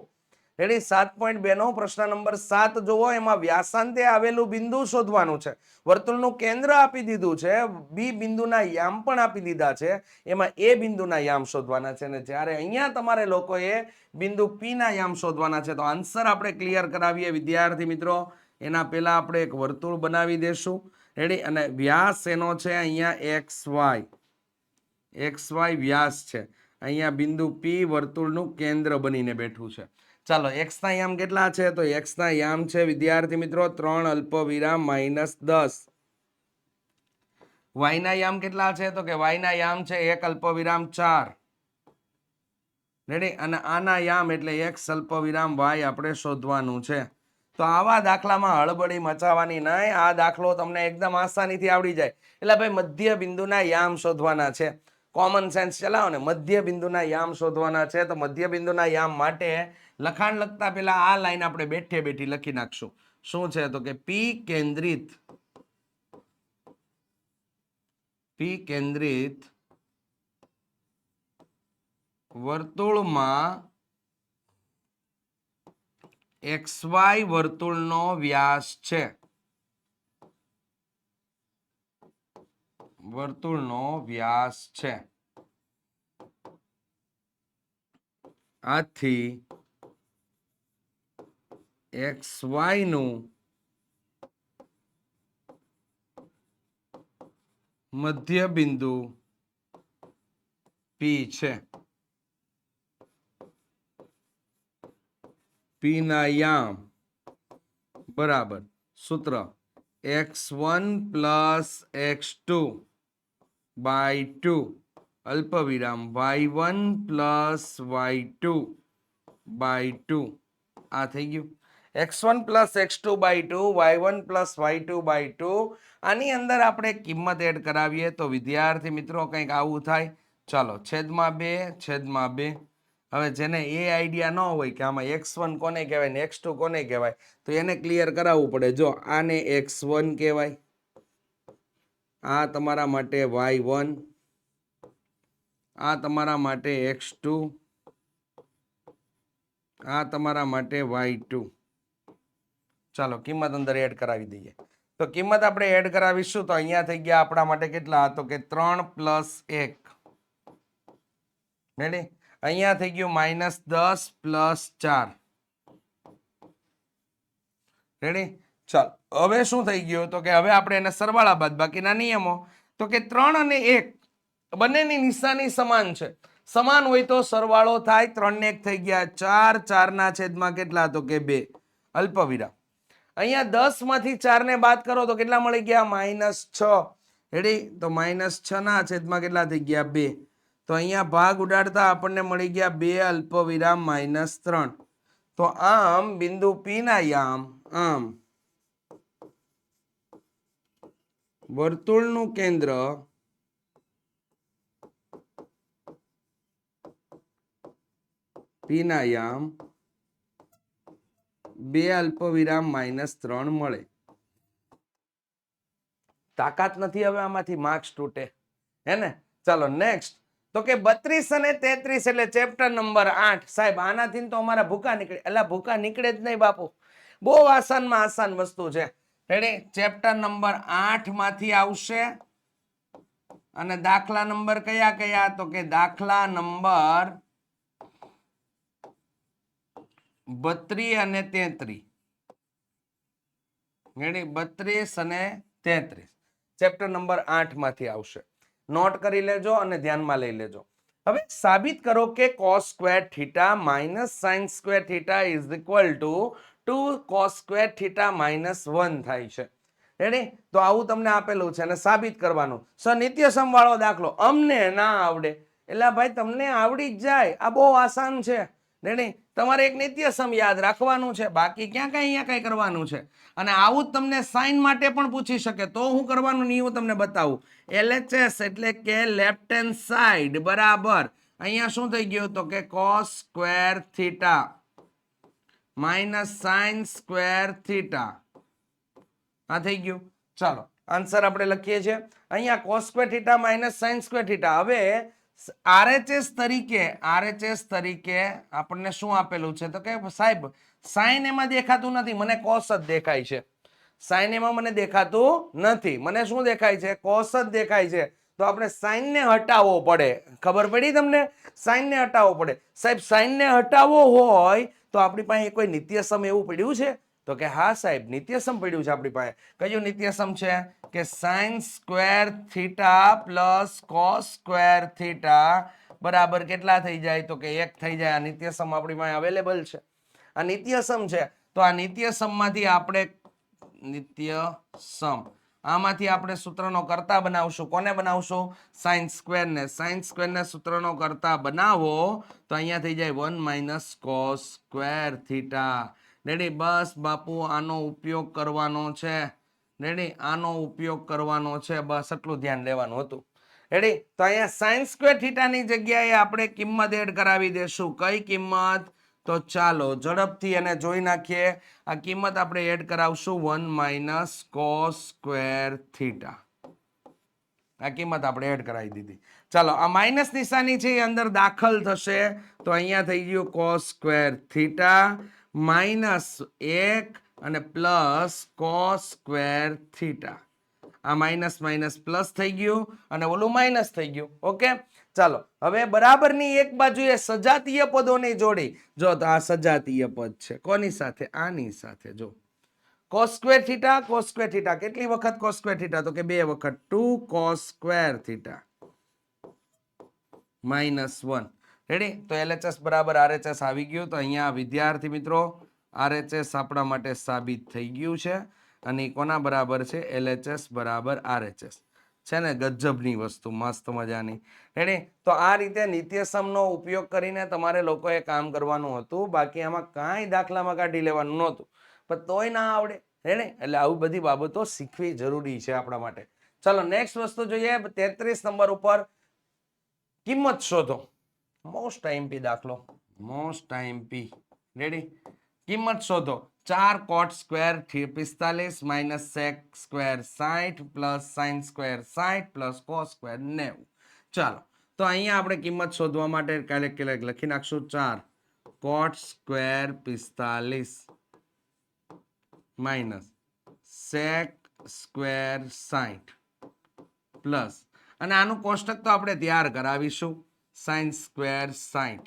રેડી. 7.2 નો પ્રશ્ન નંબર 7 જુઓ. એમાં વ્યાસાંતે આવેલું બિંદુ શોધવાનું છે. વર્તુળનું કેન્દ્ર આપી દીધું છે, બી બિંદુના યામ પણ આપી દીધા છે. એમાં એ બિંદુના યામ શોધવાના છે. અને જ્યારે અહીંયા તમારે લોકોએ બિંદુ પી ના યામ શોધવાના છે. તો આન્સર આપણે ક્લિયર કરાવીએ વિદ્યાર્થી મિત્રો. એના પહેલા આપણે એક વર્તુળ બનાવી દેશું. રેડી. અને વ્યાસ એનો છે અહીંયા XY વ્યાસ છે. અહીંયા બિંદુ પી વર્તુળનું કેન્દ્ર બનીને બેઠું છે. ચાલો x ના યામ કેટલા છે? તો x ના યામ છે વિદ્યાર્થી મિત્રો 3 અલ્પવિરામ -10. y ના યામ કેટલા છે? તો કે y ના યામ છે 1 અલ્પવિરામ 4. રેડી. અને આના યામ એટલે x અલ્પવિરામ y આપણે શોધવાનું છે. તો આવા દાખલામાં હળબડી મચાવવાની નહીં. આ દાખલો તમને એકદમ આસાનીથી આવડી જાય. એટલે ભાઈ મધ્ય બિંદુના યામ શોધવાના છે. કોમન સેન્સ ચલાવો ને. મધ્ય બિંદુના યામ શોધવાના છે. તો મધ્ય બિંદુના યામ માટે લખાણ લખતા પહેલા આ લાઈન આપણે બેઠે બેઠી લખી નાખશું. શું છે? તો કે પી કેન્દ્રિત વર્તુળમાં XY વર્તુળનો વ્યાસ છે. વર્તુળનો વ્યાસ છે. આથી XY નું મધ્ય બિંદુ P છે. P ના યામ બરાબર સૂત્ર x1 પ્લસ x2 બાય 2 અલ્પવિરામ y1 પ્લસ y2 બાય 2 આ થઈ ગયું x1 plus x2 by 2 y1 plus y2 by 2 આની અંદર આપણે કિંમત એડ કરાવીએ તો વિદ્યાર્થી મિત્રો કંઈક આવું થાય ચાલો છેદમાં 2 હવે જેને એ આઈડિયા ન હોય કે આમાં x1 કોને કહેવાય ને x2 કોને કહેવાય તો એને ક્લિયર કરાવવું પડે જો આને x1 કહેવાય આ તમારા માટે y1 આ તમારા માટે x2 આ તમારા માટે y2 ચાલો કિંમત અંદર એડ કરાવી દઈએ તો કિંમત આપણે એડ કરાવીશું તો અહીંયા થઈ ગયા આપણા માટે કેટલા તો કે 3 પ્લસ 1 રેડી અહીંયા થઈ ગયું -10 પ્લસ 4 રેડી ચાલ હવે શું થઈ ગયું તો કે હવે આપણે એને સરવાળા બાદ બાકીના નિયમો તો કે 3 અને 1 બંનેની નિશાની સમાન છે સમાન હોય તો સરવાળો થાય 3 ને 1 થઈ ગયા 4 4 ના છેદમાં કેટલા તો કે 2 અલ્પવિરામ અહીંયા 10 માંથી 4 ને બાદ કરો તો કેટલા મળી ગયા -6 રેડી તો -6 ના છેદમાં કેટલા થઈ ગયા 2 તો અહીંયા ભાગ ઉડાડતા આપણને મળી ગયા 2 અલ્પવિરામ -3 તો આમ બિંદુ P ના યામ આમ વર્તુળનું કેન્દ્ર P ના યામ 2 અલ્પવિરામ -3 મળે તાકાત નથી હવે આમાંથી માર્ક્સ તૂટે હે ને ચાલો નેક્સ્ટ તો કે 32 અને 33 એટલે ચેપ્ટર નંબર 8 સાહેબ આનાથી તો અમારા ભૂકા નીકળે એટલે ભૂકા નીકળે જ નહીં બાપુ બહુ આસાનમાં આસાન વસ્તુ છે રેડી ચેપ્ટર નંબર 8 માંથી આવશે અને દાખલા નંબર કયા કયા તો કે દાખલા નંબર 32 અને 33 રેડી 32 અને 33 ચેપ્ટર નંબર 8 માંથી આવશે નોટ કરી લેજો અને ધ્યાનમાં લઈ લેજો હવે સાબિત કરો કે cos square theta minus sin square theta is equal to 2 cos square theta -1 થાય છે રેડી તો આવું તમને આપેલું છે અને સાબિત કરવાનું સર નિત્યસમ વાળો દાખલો અમને ના આવડે એટલે ભાઈ તમને આવડી જ જાય આ બહુ આસાન છે રેડી તમારે એક નિત્યસમ યાદ રાખવાનું છે બાકી ક્યાં કઈ અહીંયા કઈ કરવાનું છે અને આવું જ તમને સાઇન માટે પણ પૂછી શકે તો હું કરવાનું નહીં હું તમને બતાવું LHS એટલે કે લેફ્ટ હેન્ડ સાઈડ બરાબર અહીંયા શું થઈ ગયું તો કે cos square theta minus sin square theta આ થઈ ગયું ચાલો આન્સર આપણે લખીએ છીએ અહીંયા cos square theta minus sin square theta હવે RHS તરીકે આપણને શું આપેલું છે તો કે સાહેબ સાઇન એમાં દેખાતું નથી મને cos જ દેખાય છે સાઇન એમાં મને દેખાતું નથી મને શું દેખાય છે cos જ દેખાય છે તો આપણે સાઇન ને હટાવવો પડે ખબર પડી તમને સાઇન ને હટાવવો પડે સાહેબ સાઇન ને હટાવવો હોય તો આપણી પાસે કોઈ નિત્યસમ એવું પડ્યું છે તો કે હા સાહેબ નિત્યસમ પડ્યું છે આપણી પાસે કયું નિત્યસમ છે કે sin square theta plus cos square theta બરાબર કેટલા થઈ જાય તો કે 1 થઈ જાય આ નિત્યસમ આપણી પાસે અવેલેબલ છે આ નિત્યસમ છે તો આ નિત્યસમમાંથી આપણે નિત્યસમ આમાંથી આપણે સૂત્રનો કર્તા બનાવશું કોને બનાવશું sin સ્ક્વેર ને સૂત્રનો કર્તા બનાવો તો અહીંયા થઈ જાય 1 - cos સ્ક્વેર થીટા રેડી બસ બાપુ આનો ઉપયોગ કરવાનો છે રેડી આનો ઉપયોગ કરવાનો છે બસ એટલું ધ્યાન લેવાનું હતું રેડી તો અહીંયા sin સ્ક્વેર થીટાની જગ્યાએ આપણે કિંમત એડ કરાવી દેશું કઈ કિંમત તો ચાલો ઝડપથી એને જોઈ નાખીએ આ કિંમત આપણે એડ કરાવશું 1 - cos સ્ક્વેર થીટા આ કિંમત આપણે એડ કરાવી દીધી ચાલો આ માઇનસ નિશાની છે એ અંદર દાખલ થશે તો અહીંયા થઈ ગયું cos સ્ક્વેર થીટા -1 અને પ્લસ cos સ્ક્વેર થીટા આ માઇનસ માઇનસ પ્લસ થઈ ગયું અને ઓલું માઇનસ થઈ ગયું ઓકે ચાલો હવે બરાબરની એક બાજુએ સજાતીય પદોની જોડી જો તો આ સજાતીય પદ છે કોની સાથે આની સાથે જો cos સ્ક્વેર થીટા કેટલી વખત cos સ્ક્વેર થીટા તો કે 2 વખત 2 cos સ્ક્વેર થીટા -1 રેડી તો LHS બરાબર RHS આવી ગયું તો અહીંયા વિદ્યાર્થી મિત્રો RHS આપણા માટે સાબિત થઈ ગયું છે અને કોના બરાબર છે? LHS બરાબર RHS. છે ને ગજબની વસ્તુ, મસ્ત મજાની. રેડી? તો આ રીતે નિત્યસમનો ઉપયોગ કરીને તમારે લોકોએ કામ કરવાનું હતું. બાકી આમાં કાંઈ દાખલામાં કાઢી લેવાનું નહોતું, પણ તોય ના આવડે. રેડી? એટલે આવી બધી બાબતો શીખવી જરૂરી છે આપણા માટે. ચલો નેક્સ્ટ વસ્તુ જોઈએ. 33 નંબર ઉપર કિંમત શોધો. મોસ્ટ આઈએમપી દાખલો, મોસ્ટ આઈએમપી. રેડી? કિંમત શોધો. 4 cot square 45 minus sec square 60 plus sin square 60 plus cos square 90. ચાલો, તો અહીંયા આપણે કિંમત શોધવા માટે કેલ્ક્યુલેટ લખી નાખશું. 4 cot square 45 minus sec square 60 plus, અને આનું કોષ્ટક તો આપણે તૈયાર કરાવીશું, sin square 60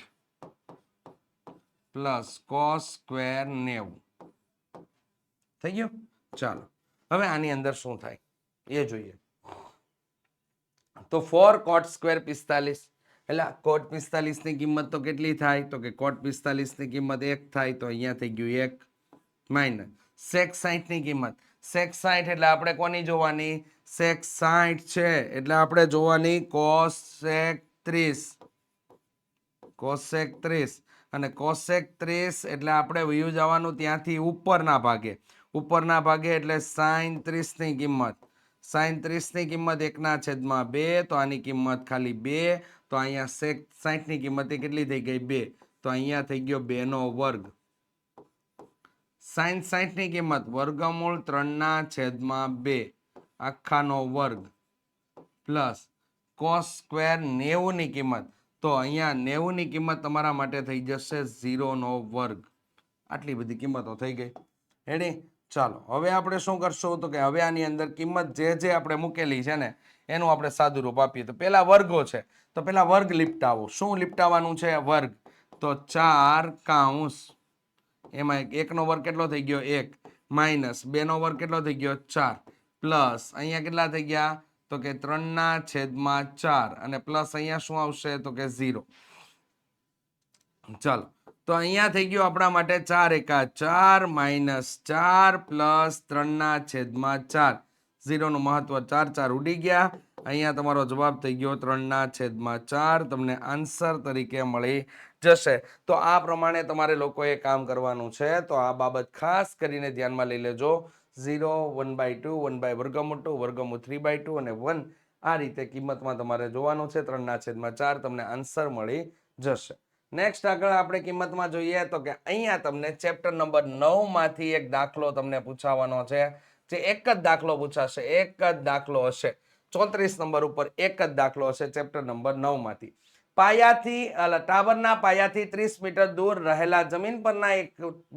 plus cos square 90. થઈ ગયું? ચાલો, હવે આની અંદર શું થાય એ જોઈએ. તો 4 cot સ્ક્વેર 45, એટલે cot 45 ની કિંમત તો કેટલી થાય? તો કે cot 45 ની કિંમત 1 થાય, તો અહીંયા થઈ ગયું 1 માઇનસ sec 60 ની કિંમત. sec 60 એટલે આપણે કોની જોવાની? sec 60 છે એટલે આપણે જોવાની cosec 30. cosec 30 અને cosec 30 એટલે આપણે વયું જવાનું ત્યાંથી ઉપરના ભાગે. ઉપરના ભાગે એટલે sin 30 ની કિંમત. sin 30 ની કિંમત 1/2, તો આની કિંમત ખાલી 2. તો અહીંયા sec 60 ની કિંમત કેટલી થઈ ગઈ? 2. તો અહીંયા થઈ ગયો 2/2. sin 60 ની કિંમત વર્ગમૂળ 3/2 આખાનો વર્ગ પ્લસ cos સ્ક્વેર 90 ની કિંમત, તો અહીંયા 90 ની કિંમત તમારા માટે થઈ જશે 0/2. આટલી બધી કિંમતો થઈ ગઈ. રેડી? ચાલો, હવે આપણે શું કરશું? તો કે હવે આની અંદર કિંમત જે આપણે મૂકેલી છે ને એનું આપણે સાદું રૂપ આપીએ. તો પેલા વર્ગો છે, તો પેલા વર્ગ લીપટાવો. શું લીપટાવાનું છે? વર્ગ. તો 4 કૌંસ, એમાં 1 નો વર્ગ કેટલો થઈ ગયો? 1 માઇનસ 2 નો વર્ગ કેટલો થઈ ગયો? 4 પ્લસ અહીંયા કેટલા થઈ ગયા? તો કે 3/4 અને પ્લસ અહીંયા શું આવશે? તો કે 0. ચાલો, તો અહીંયા થઈ ગયું આપણા માટે 4 × 4 માઇનસ 4 પ્લસ 3/4. 0 નું મહત્વ 4 4 ઉડી ગયા. અહીંયા તમારો જવાબ થઈ ગયો 3/4. તમને આન્સર તરીકે મળી જશે. તો આ પ્રમાણે તમારે લોકોએ કામ કરવાનું છે. તો આ બાબત ખાસ કરીને ધ્યાનમાં લઈ લેજો. 0, 1/2, 1/√2, વર્ગમૂળ 3/2 અને 1, આ રીતે કિંમતમાં તમારે જોવાનું છે. 3/4 તમને આન્સર મળી જશે. નેક્સ્ટ આગળ આપણે કિંમતમાં જોઈએ તો કે અહીંયા તમને ચેપ્ટર નંબર 9 માંથી એક દાખલો તમને પૂછાવાનો છે. જે એક જ દાખલો પૂછાશે, એક જ દાખલો હશે. 34 નંબર ઉપર એક જ દાખલો હશે ચેપ્ટર નંબર 9 માંથી. ટાવરના પાયાથી 30 મીટર દૂર રહેલા જમીન પરના એક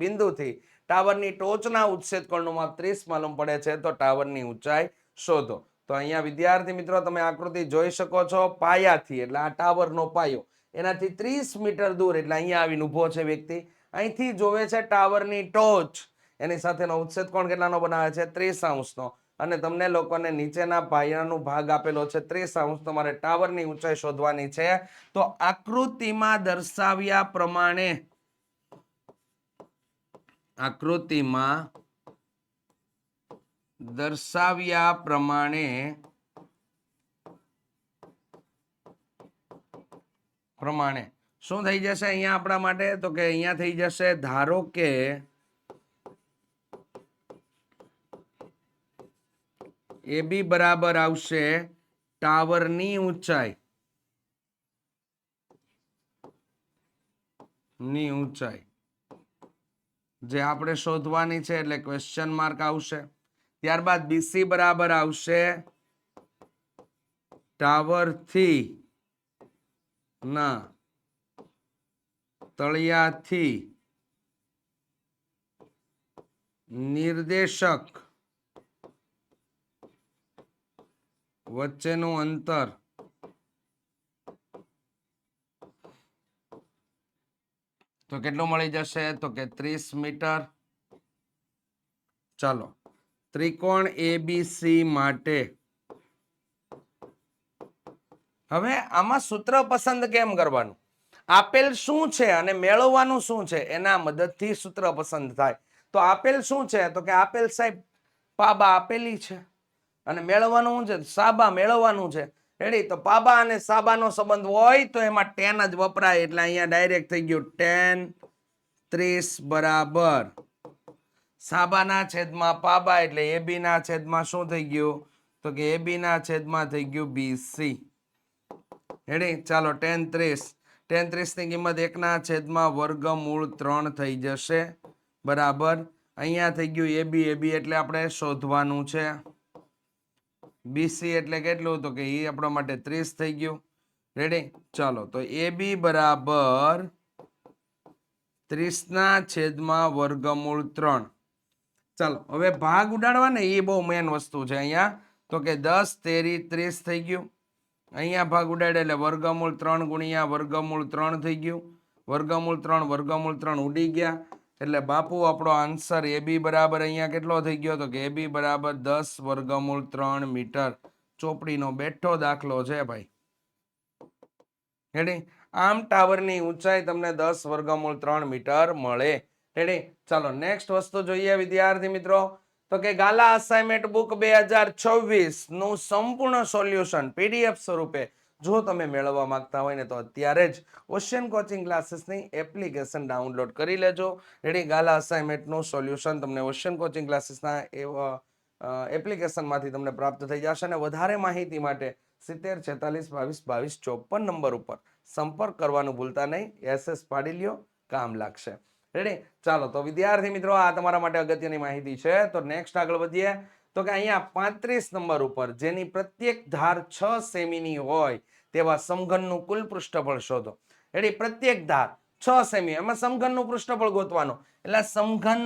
બિંદુથી ટાવરની ટોચના ઉચ્છેદ કોણનું માપ 30 માલુમ પડે છે. તો ટાવરની ઊંચાઈ શોધો. તો અહીંયા વિદ્યાર્થી મિત્રો તમે આકૃતિ જોઈ શકો છો. પાયાથી એટલે આ ટાવરનો પાયો, એનાથી 30 મીટર દૂર એટલે અહીંયા આવીને ઊભો છે વ્યક્તિ. અહીંથી જોવે છે ટાવરની ટોચ, એની સાથેનો ઉચ્છેદ કોણ કેટલાનો બનાવે છે? 30°નો. અને તમને લોકોને નીચેના પાયાનો ભાગ આપેલો છે 30°. તમારે ટાવરની ઊંચાઈ શોધવાની છે. તો આકૃતિમાં દર્શાવ્યા પ્રમાણે પ્રમાણે શું થઈ જશે અહીંયા આપણા માટે? તો કે અહીંયા થઈ જશે, ધારો કે AB બરાબર આવશે ટાવરની ઊંચાઈ જે આપણે શોધવાની છે, એટલે ક્વેશ્ચન માર્ક આવશે. ત્યારબાદ BC બરાબર આવશે ટાવરથી ના તળિયાથી નિર્દેશક વચ્ચેનું અંતર તો કેટલું મળી જશે? તો કે 30 મીટર. ચાલો, ત્રિકોણ ABC માટે હવે આમાં સૂત્ર પસંદ કેમ કરવાનું? આપેલ શું છે અને મેળવવાનું શું છે એના મદદથી સૂત્ર પસંદ થાય. તો આપેલ શું છે? તો કે આપેલ સાહેબ પાબા આપેલી છે અને મેળવવાનું શું છે? સાબા મેળવવાનું છે. રેડી? તો પાબા અને સાબાનો સંબંધ હોય તો એમાં 10 જ વપરાય. એટલે અહીંયા ડાયરેક્ટ થઈ ગયું 10 30 બરાબર સાબાના છેદમાં પાબા. એટલે AB ના છેદમાં શું થઈ ગયું? તો કે AB ના છેદમાં થઈ ગયું BC. રેડી? ચાલો 10 30. 10 30 ની કિંમત 1 ના છેદમાં વર્ગમૂળ 3 થઈ જશે. બરાબર. અહીંયા થઈ ગયું AB. AB એટલે આપણે શોધવાનું છે. BC એટલે કેટલું? તો કે એ આપણા માટે 30 થઈ ગયું. રેડી? ચાલો તો AB બરાબર 30 ના છેદમાં વર્ગમૂળ 3. ચાલો હવે ભાગ ઉડાડવા ને એ બહુ મેન વસ્તુ છે અહીંયા. તો કે 10 તેરી 30 થઈ ગયું. અહીંયા ભાગ ઉડાડે એટલે વર્ગમૂળ 3 ગુણ્યા વર્ગમૂળ 3 થઈ ગયું. વર્ગમૂળ 3 ઉડી ગયા. એટલે બાપુ આપણો આન્સર AB બરાબર અહીંયા કેટલો થઈ ગયો? તો કે AB બરાબર 10 વર્ગમૂળ 3 મીટર. ચોપડીનો બેઠો દાખલો છે ભાઈ. રેડી? આમ ટાવરની ઊંચાઈ તમને 10 વર્ગમૂળ 3 મીટર મળે. રેડી? ચાલો નેક્સ્ટ વસ્તુ જોઈએ વિદ્યાર્થી મિત્રો. તો કે ગાલા અસાઇનમેન્ટ બુક 2026 નું સંપૂર્ણ સોલ્યુશન PDF સ્વરૂપે જો તમે મેળવવા માંગતા હોય ને તો અત્યારે જ ઓશિયન કોચિંગ ક્લાસીસની એપ્લિકેશન ડાઉનલોડ કરી લેજો. રેડી? ગાલા અસાઇનમેન્ટનું સોલ્યુશન તમને ઓશિયન કોચિંગ ક્લાસીસના એપ્લિકેશનમાંથી તમને પ્રાપ્ત થઈ જશે. અને વધારે માહિતી માટે 70 46 22 22 54 નંબર ઉપર સંપર્ક કરવાનું ભૂલતા નહીં. SS પાડી લ્યો, કામ લાગશે. રેડી? ચાલો તો વિદ્યાર્થી મિત્રો આ તમારા માટે અગત્યની માહિતી છે. તો નેક્સ્ટ આગળ વધીએ. તો કે અહીંયા 35 નંબર ઉપર જેની પ્રત્યેક ધાર 6 સેમીની હોય તેવા સમઘનનું કુલ પૃષ્ઠફળ શોધો. રેડી? પ્રત્યેક ધાર 6 સેમી, એમાં સમઘનનું પૃષ્ઠફળ ગોતવાનું. એટલે સમઘન.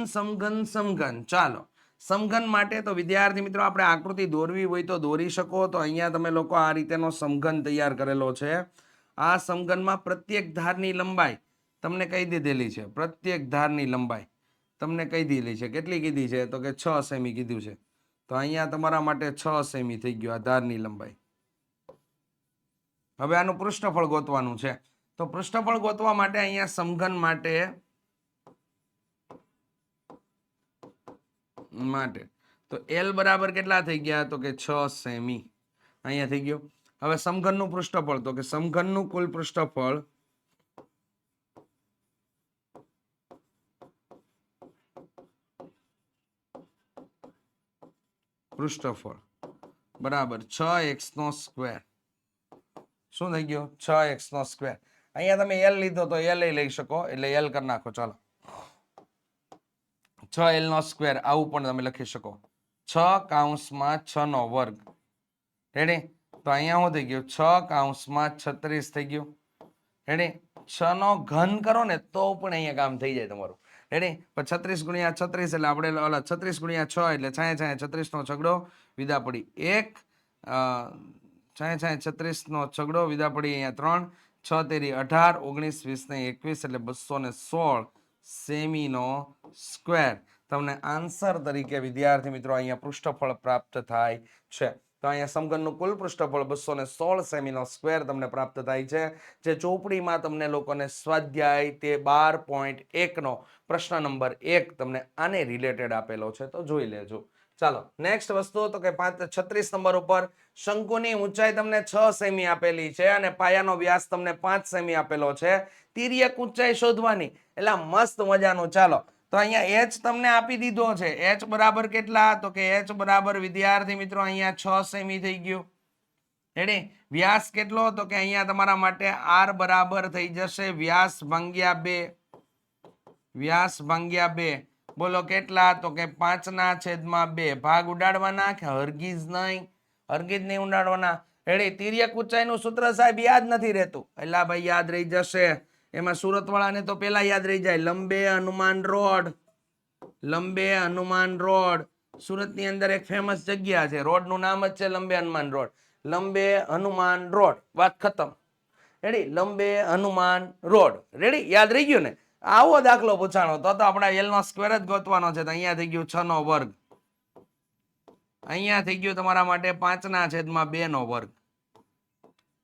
ચાલો સમઘન માટે તો વિદ્યાર્થી મિત્રો આપણે આકૃતિ દોરવી હોય તો દોરી શકો. તો અહીંયા તમે લોકો આ રીતેનો સમઘન તૈયાર કરેલો છે. આ સમઘનમાં પ્રત્યેક ધારની લંબાઈ તમને કહી દીધેલી છે. પ્રત્યેક ધારની લંબાઈ તમને કહી દીધેલી છે. કેટલી કીધી છે? તો કે 6 સેમી કીધું છે. તો અહીંયા તમારા માટે 6 સેમી થઈ ગયું આ ધારની લંબાઈ. હવે આનું પૃષ્ઠફળ ગોતવાનું છે. તો પૃષ્ઠફળ ગોતવા માટે અહીંયા સમઘન માટે તો L બરાબર કેટલા થઈ ગયા? તો કે 6 સેમી અહીંયા થઈ ગયું. હવે સમઘનનું પૃષ્ઠફળ તો કે સમઘનનું કુલ પૃષ્ઠફળ બરાબર 6x નો સ્ક્વેર. શું થઈ ગયો? 6x નો સ્ક્વેર. અહીંયા તમે L લીધો તો L લઈ શકો. એટલે L કરી નાખો. ચાલો 6L નો સ્ક્વેર આવું પણ તમે લખી શકો. 6 કૌંસમાં 6 નો વર્ગ. રેડી? તો અહીંયા શું થઈ ગયું? 6 કૌંસમાં 36 થઈ ગયું. રેડી? 6 નો ઘન કરો ને તો પણ અહીંયા કામ થઈ જાય તમારું. રેડી? પણ 36 ગુણ્યા 36 એટલે આપણે 36 ગુણ્યા 6 એટલે 36 નો છગડો વિદા પડી 1. 36 નો છગડો વિદા પડી અહીંયા 3. 6 તેરી 18, 19 20 ને 21 એટલે 216 સેમીનો સ્ક્વેર તમને આન્સર તરીકે વિદ્યાર્થી મિત્રો અહીંયા પૃષ્ઠફળ પ્રાપ્ત થાય છે. તો અહીંયા સમઘનનું કુલ પૃષ્ઠફળ 216 સેમીનો સ્ક્વેર તમને પ્રાપ્ત થાય છે. જે ચોપડીમાં તમને લોકોને સ્વાધ્યાય તે 12.1 નો પ્રશ્ન નંબર 1 તમને આને રિલેટેડ આપેલો છે. તો જોઈ લેજો. ચાલો નેક્સ્ટ વસ્તુ તો કે 36 નંબર ઉપર શંકુની ઊંચાઈ તમને 6 સેમી આપેલી છે અને પાયાનો વ્યાસ તમને 5 સેમી આપેલો છે. તિર્યક ઊંચાઈ શોધવાની. એટલે મસ્ત મજાનું. ચાલો તો અહીંયા h તમને આપી દીધો છે. h બરાબર કેટલા? તો કે h બરાબર વિદ્યાર્થી મિત્રો અહીંયા 6 સેમી થઈ ગયું. રેડી? વ્યાસ કેટલો? તો કે અહીંયા તમારા માટે r બરાબર થઈ જશે વ્યાસ ભાગ્યા 2. બોલો કેટલા? તો કે 5/2. ભાગ ઉડાડવાના કે હરગીજ નહીં ઉડાડવાના. રેડી? તિર્યક ઊંચાઈનું સૂત્ર સાહેબ યાદ નથી રહેતું. એટલે ભાઈ યાદ રહી જશે. એમાં સુરત વાળાને તો પેલા યાદ રહી જાય. લંબે હનુમાન રોડ. સુરતની અંદર એક ફેમસ જગ્યા છે. રોડનું નામ જ છે લંબે હનુમાન રોડ. વાત ખતમ. રેડી? લંબે હનુમાન રોડ. રેડી? યાદ રહી ગયું ને? આવો દાખલો પૂછાણો તો આપણા L નો સ્ક્વેર જ ગોતવાનો છે. તો અહીંયા થઈ ગયું 6 નો વર્ગ. અહીંયા થઈ ગયું તમારા માટે 5/2 નો વર્ગ.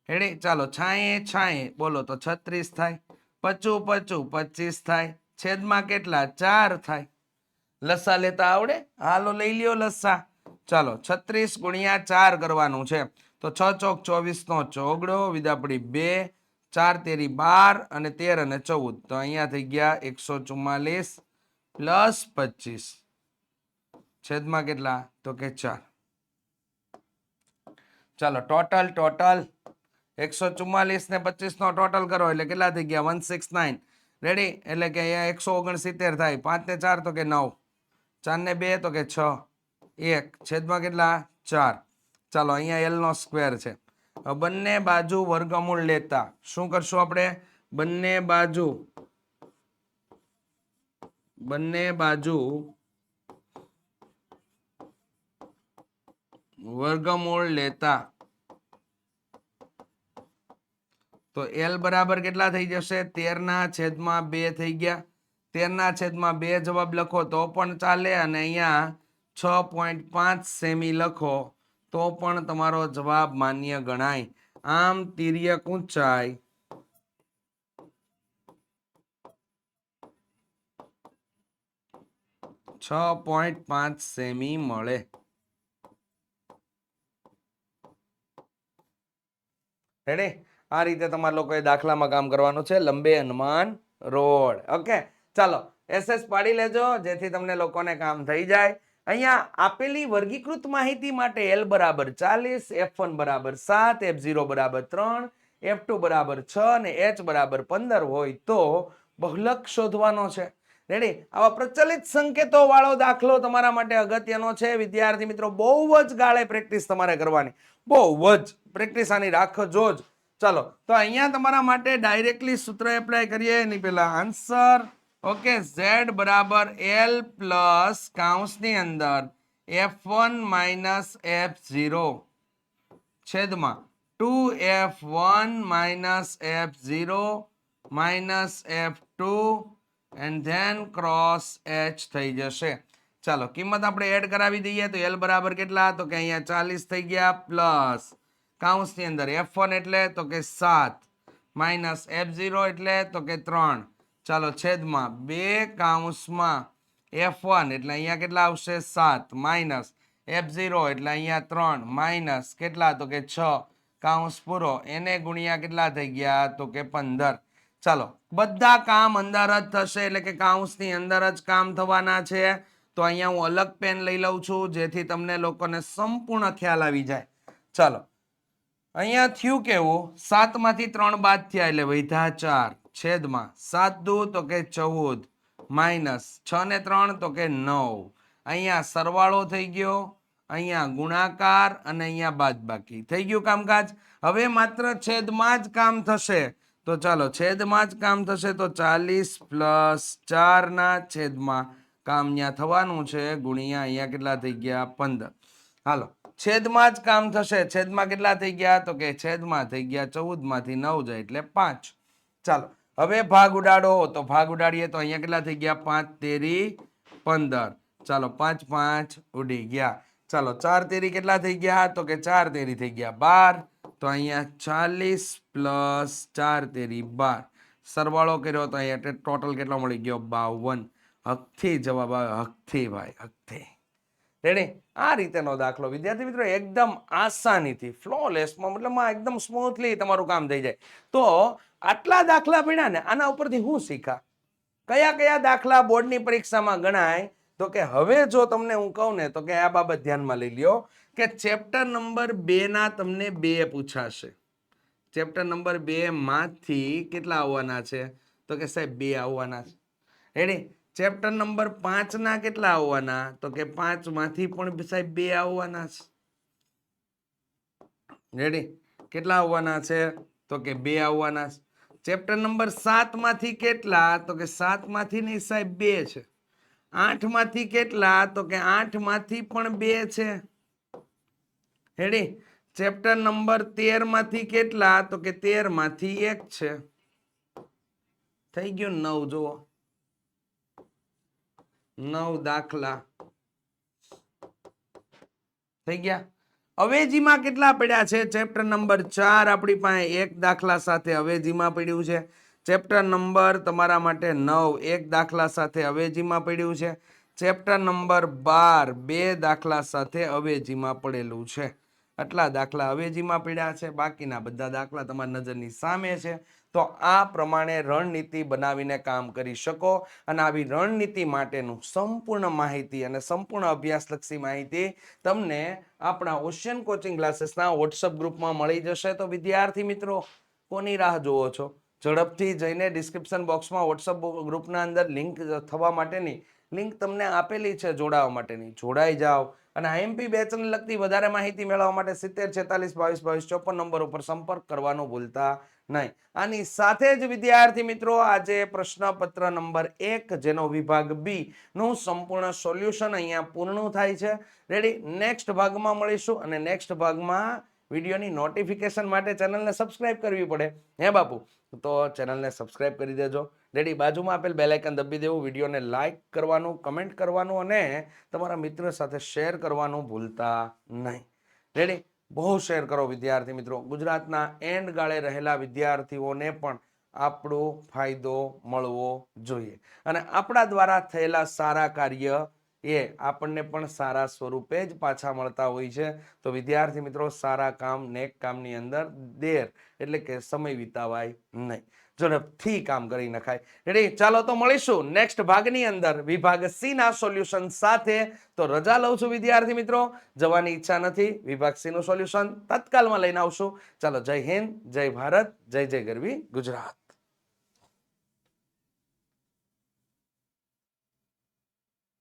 રેડી? ચાલો છાંયે બોલો તો 36 થાય. 55 25 થાય. છેદમાં કેટલા? 4 થાય. લસા લેતા આવડે? હાલો લઈ લ્યો લસા. ચાલો 36 ગુણ્યા 4 કરવાનું છે. તો 6 ચોક 24 નો ચોગડો, વિદાપડી 2, 4 તેરી 12 અને 13 અને 14. તો અહીંયા થઈ ગયા 144 પ્લસ 25 છેદમાં કેટલા? તો કે 4. ચાલો ટોટલ 144 ને 25 નો ટોટલ કરો એટલે કેટલા થઈ ગયા? 169. રેડી? એટલે કે અહીંયા 169 થાય. 5 ને 4 તો કે 9, 4 ને 2 તો કે 6, 1 છેદમાં કેટલા? 4. ચાલો અહીંયા એલ નો સ્ક્વેર છે. બંને બાજુ વર્ગમૂળ લેતા શું કરશું આપણે? બંને બાજુ વર્ગમૂળ લેતા તો એલ બરાબર કેટલા થઈ જશે? 13/2 થઈ ગયા. 13/2 જવાબ લખો તો પણ ચાલે અને અહીંયા 6.5 સેમી લખો તો પણ તમારો જવાબ માન્ય ગણાય. આમ તિર્યક ઊંચાઈ 6.5 સેમી મળે. રેડી? આ રીતે તમારે લોકોએ દાખલામાં કામ કરવાનું છે. લંબે હનુમાન રોડ. ઓકે, ચાલો એસએસ પાડી લેજો જેથી તમને લોકોને કામ થઈ જાય. અહીંયા આપેલી વર્ગીકૃત માહિતી માટે L બરાબર 40, F1 બરાબર 7, F0 બરાબર 3, F2 બરાબર 6 અને H બરાબર 15 હોય તો બહુલક શોધવાનો છે. રેડી? આવા પ્રચલિત સંકેતો વાળો દાખલો તમારા માટે અગત્યનો છે વિદ્યાર્થી મિત્રો. બહુ જ ગાળે પ્રેક્ટિસ તમારે કરવાની, બહુ જ પ્રેક્ટિસ આની રાખજો જ. ચાલો તો અહીંયા તમારા માટે ડાયરેક્ટલી સૂત્ર એપ્લાય કરીએ એની પહેલા આન્સર. ઓકે, z બરાબર l પ્લસ કૌંસની અંદર f1 માઇનસ f0 છેદમાં 2f1 minus f0 minus f2 and then cross h થઈ જશે. ચાલો કિંમત આપણે એડ કરાવી દઈએ તો l બરાબર કેટલા? તો કે અહીંયા 40 થઈ ગયા પ્લસ કૌંસની અંદર f1 એટલે તો કે 7 માઇનસ f0 એટલે તો કે 3. ચાલો છેદમાં 2 કૌંસમાં f1 એટલે અહીંયા કેટલા આવશે? 7 માઇનસ f0 એટલે અહીંયા 3 માઇનસ કેટલા? તો કે 6 કૌંસ પૂરો એને ગુણ્યા કેટલા થઈ ગયા? તો કે 15. ચાલો બધા કામ અંદર જ થશે એટલે કે કૌંસની અંદર જ કામ થવાના છે. તો અહીંયા હું અલગ પેન લઈ લઉં છું જેથી તમને લોકોને સંપૂર્ણ ખ્યાલ આવી જાય. ચાલો અહીંયા થયું કેવું? 7 માંથી 3 બાદ થયા એટલે વધ્યા 4 છેદમાં 7 દુ તો કે 14 માઇનસ 6 ને 3 તો કે 9. અહીંયા સરવાળો થઈ ગયો, અહીંયા ગુણાકાર અને અહીંયા બાદબાકી થઈ ગયું કામકાજ. હવે માત્ર છેદમાં જ કામ થશે. તો ચાલો છેદમાં જ કામ થશે તો 40 પ્લસ 4 ના છેદમાં કામ અહીંયા થવાનું છે ગુણ્યા અહીંયા કેટલા થઈ ગયા? 15. હાલો છેદમાં જ કામ થશે. છેદમાં કેટલા થઈ ગયા? તો કે છેદમાં થઈ ગયા 14 માંથી 9 જાય એટલે 5. ચાલો હવે ભાગ ઉડાડો તો ભાગ ઉડાડીએ તો અહીંયા કેટલા થઈ ગયા? 5 તેરી 15. ચાલો 5 5 ઉડી ગયા. ચાલો 4 તેરી કેટલા થઈ ગયા? તો કે 4 તેરી થઈ ગયા 12. તો અહીંયા 40 પ્લસ 4 તેરી 12 સરવાળો કર્યો તો અહીંયા ટોટલ કેટલો મળી ગયો? 52. હકથી જવાબ આવે, હકથી ભાઈ, હકથી. રેડી? આ રીતેનો દાખલો વિદ્યાર્થી મિત્રો એકદમ આસાનીથી ફ્લોલેસમાં મતલબમાં એકદમ સ્મૂથલી તમારું કામ થઈ જાય. તો આટલા દાખલા પડ્યા ને આના ઉપરથી હું શીખા? કયા કયા દાખલા બોર્ડની પરીક્ષામાં ગણાય? તો કે હવે જો તમને હું કહું ને તો કે આ બાબત ધ્યાનમાં લઈ લ્યો કે ચેપ્ટર નંબર 2 ના તમને 2 પૂછાશે. ચેપ્ટર નંબર 2 માંથી કેટલા આવવાના છે? તો કે સાહેબ 2 આવવાના છે. રેડી? ચેપ્ટર નંબર 5 ના કેટલા આવવાના? તો કે 5 માંથી પણ સાહેબ 2 આવવાના છે. રેડી? કેટલા આવવાના છે? તો કે 2 આવવાના છે. ચેપ્ટર નંબર 7 માંથી કેટલા? તો કે 7 માંથી નહીં સાહેબ 2 છે. 8 માંથી કેટલા? તો કે 8 માંથી પણ 2 છે. રેડી? ચેપ્ટર નંબર 13 માંથી કેટલા? તો કે 13 માંથી 1 છે. થઈ ગયું 9. જુઓ 9 દાખલા થઈ ગયા. અવેજીમાં કેટલા પડ્યા છે? ચેપ્ટર નંબર 4 આપણી પાસે 1 દાખલા સાથે અવેજીમાં પડ્યું છે. ચેપ્ટર નંબર તમારા માટે 9 1 દાખલા સાથે અવેજીમાં પડ્યું છે. ચેપ્ટર નંબર 12 બે દાખલા સાથે અવેજીમાં પડેલું છે. આટલા દાખલા અવેજીમાં પડ્યા છે, બાકીના બધા દાખલા તમારી નજરની સામે છે. તો આ પ્રમાણે રણનીતિ બનાવીને કામ કરી શકો અને આવી રણનીતિ માટેનું સંપૂર્ણ માહિતી અને સંપૂર્ણ અભ્યાસલક્ષી માહિતી તમને આપણા ઓશિયન કોચિંગ ક્લાસીસના વોટ્સઅપ ગ્રુપમાં મળી જશે. તો વિદ્યાર્થી મિત્રો, કોની રાહ જોવો છો? ઝડપથી જઈને ડિસ્ક્રિપ્શન બોક્સમાં વોટ્સઅપ ગ્રુપના અંદર લિંક થવા માટેની લિંક તમને આપેલી છે જોડાવા માટેની. જોડાઈ જાઓ અને આઈએમપી બેચને લગતી વધારે માહિતી મેળવવા માટે 70 46 22 22 54 નંબર ઉપર સંપર્ક કરવાનું ભૂલતા નહીં. આની સાથે જ વિદ્યાર્થી મિત્રો, આજે પ્રશ્નપત્ર નંબર 1 જેનો વિભાગ બી નું સંપૂર્ણ સોલ્યુશન અહીંયા પૂર્ણ થાય છે. રેડી? નેક્સ્ટ ભાગમાં મળીશું અને નેક્સ્ટ ભાગમાં વિડીયોની નોટિફિકેશન માટે ચેનલને સબસ્ક્રાઇબ કરવી પડે. હે બાપુ? તો ચેનલને સબસ્ક્રાઇબ કરી દેજો. રેડી? બાજુમાં આપેલ બેલ આઇકન દબી દેવું, વિડીયોને લાઈક કરવાનું, કમેન્ટ કરવાનું અને તમારા મિત્ર સાથે શેર કરવાનું ભૂલતા નહીં. રેડી? બહુ શેર કરો વિદ્યાર્થી મિત્રો. ગુજરાતના એન્ડ ગાળે રહેલા વિદ્યાર્થીઓને પણ આપણો ફાયદો મળવો જોઈએ અને આપણા દ્વારા થયેલા સારા કાર્ય એ આપણને પણ સારા સ્વરૂપે જ પાછા મળતા હોય છે. તો વિદ્યાર્થી મિત્રો, સારા કામ, નેક કામની અંદર દેર એટલે કે સમય વિતાવાય નહીં, ઝડપથી કામ કરી નખાય. રેડી? ચાલો તો મળીશું નેક્સ્ટ ભાગની અંદર વિભાગ સી ના સોલ્યુશન સાથે. તો રજા લઉં છું વિદ્યાર્થી મિત્રો, જવાની ઈચ્છા નથી. વિભાગ સી નું સોલ્યુશન તત્કાલમાં લઈને આવશું. ચાલો, જય હિન્દ, જય ભારત, જય જય ગરવી ગુજરાત.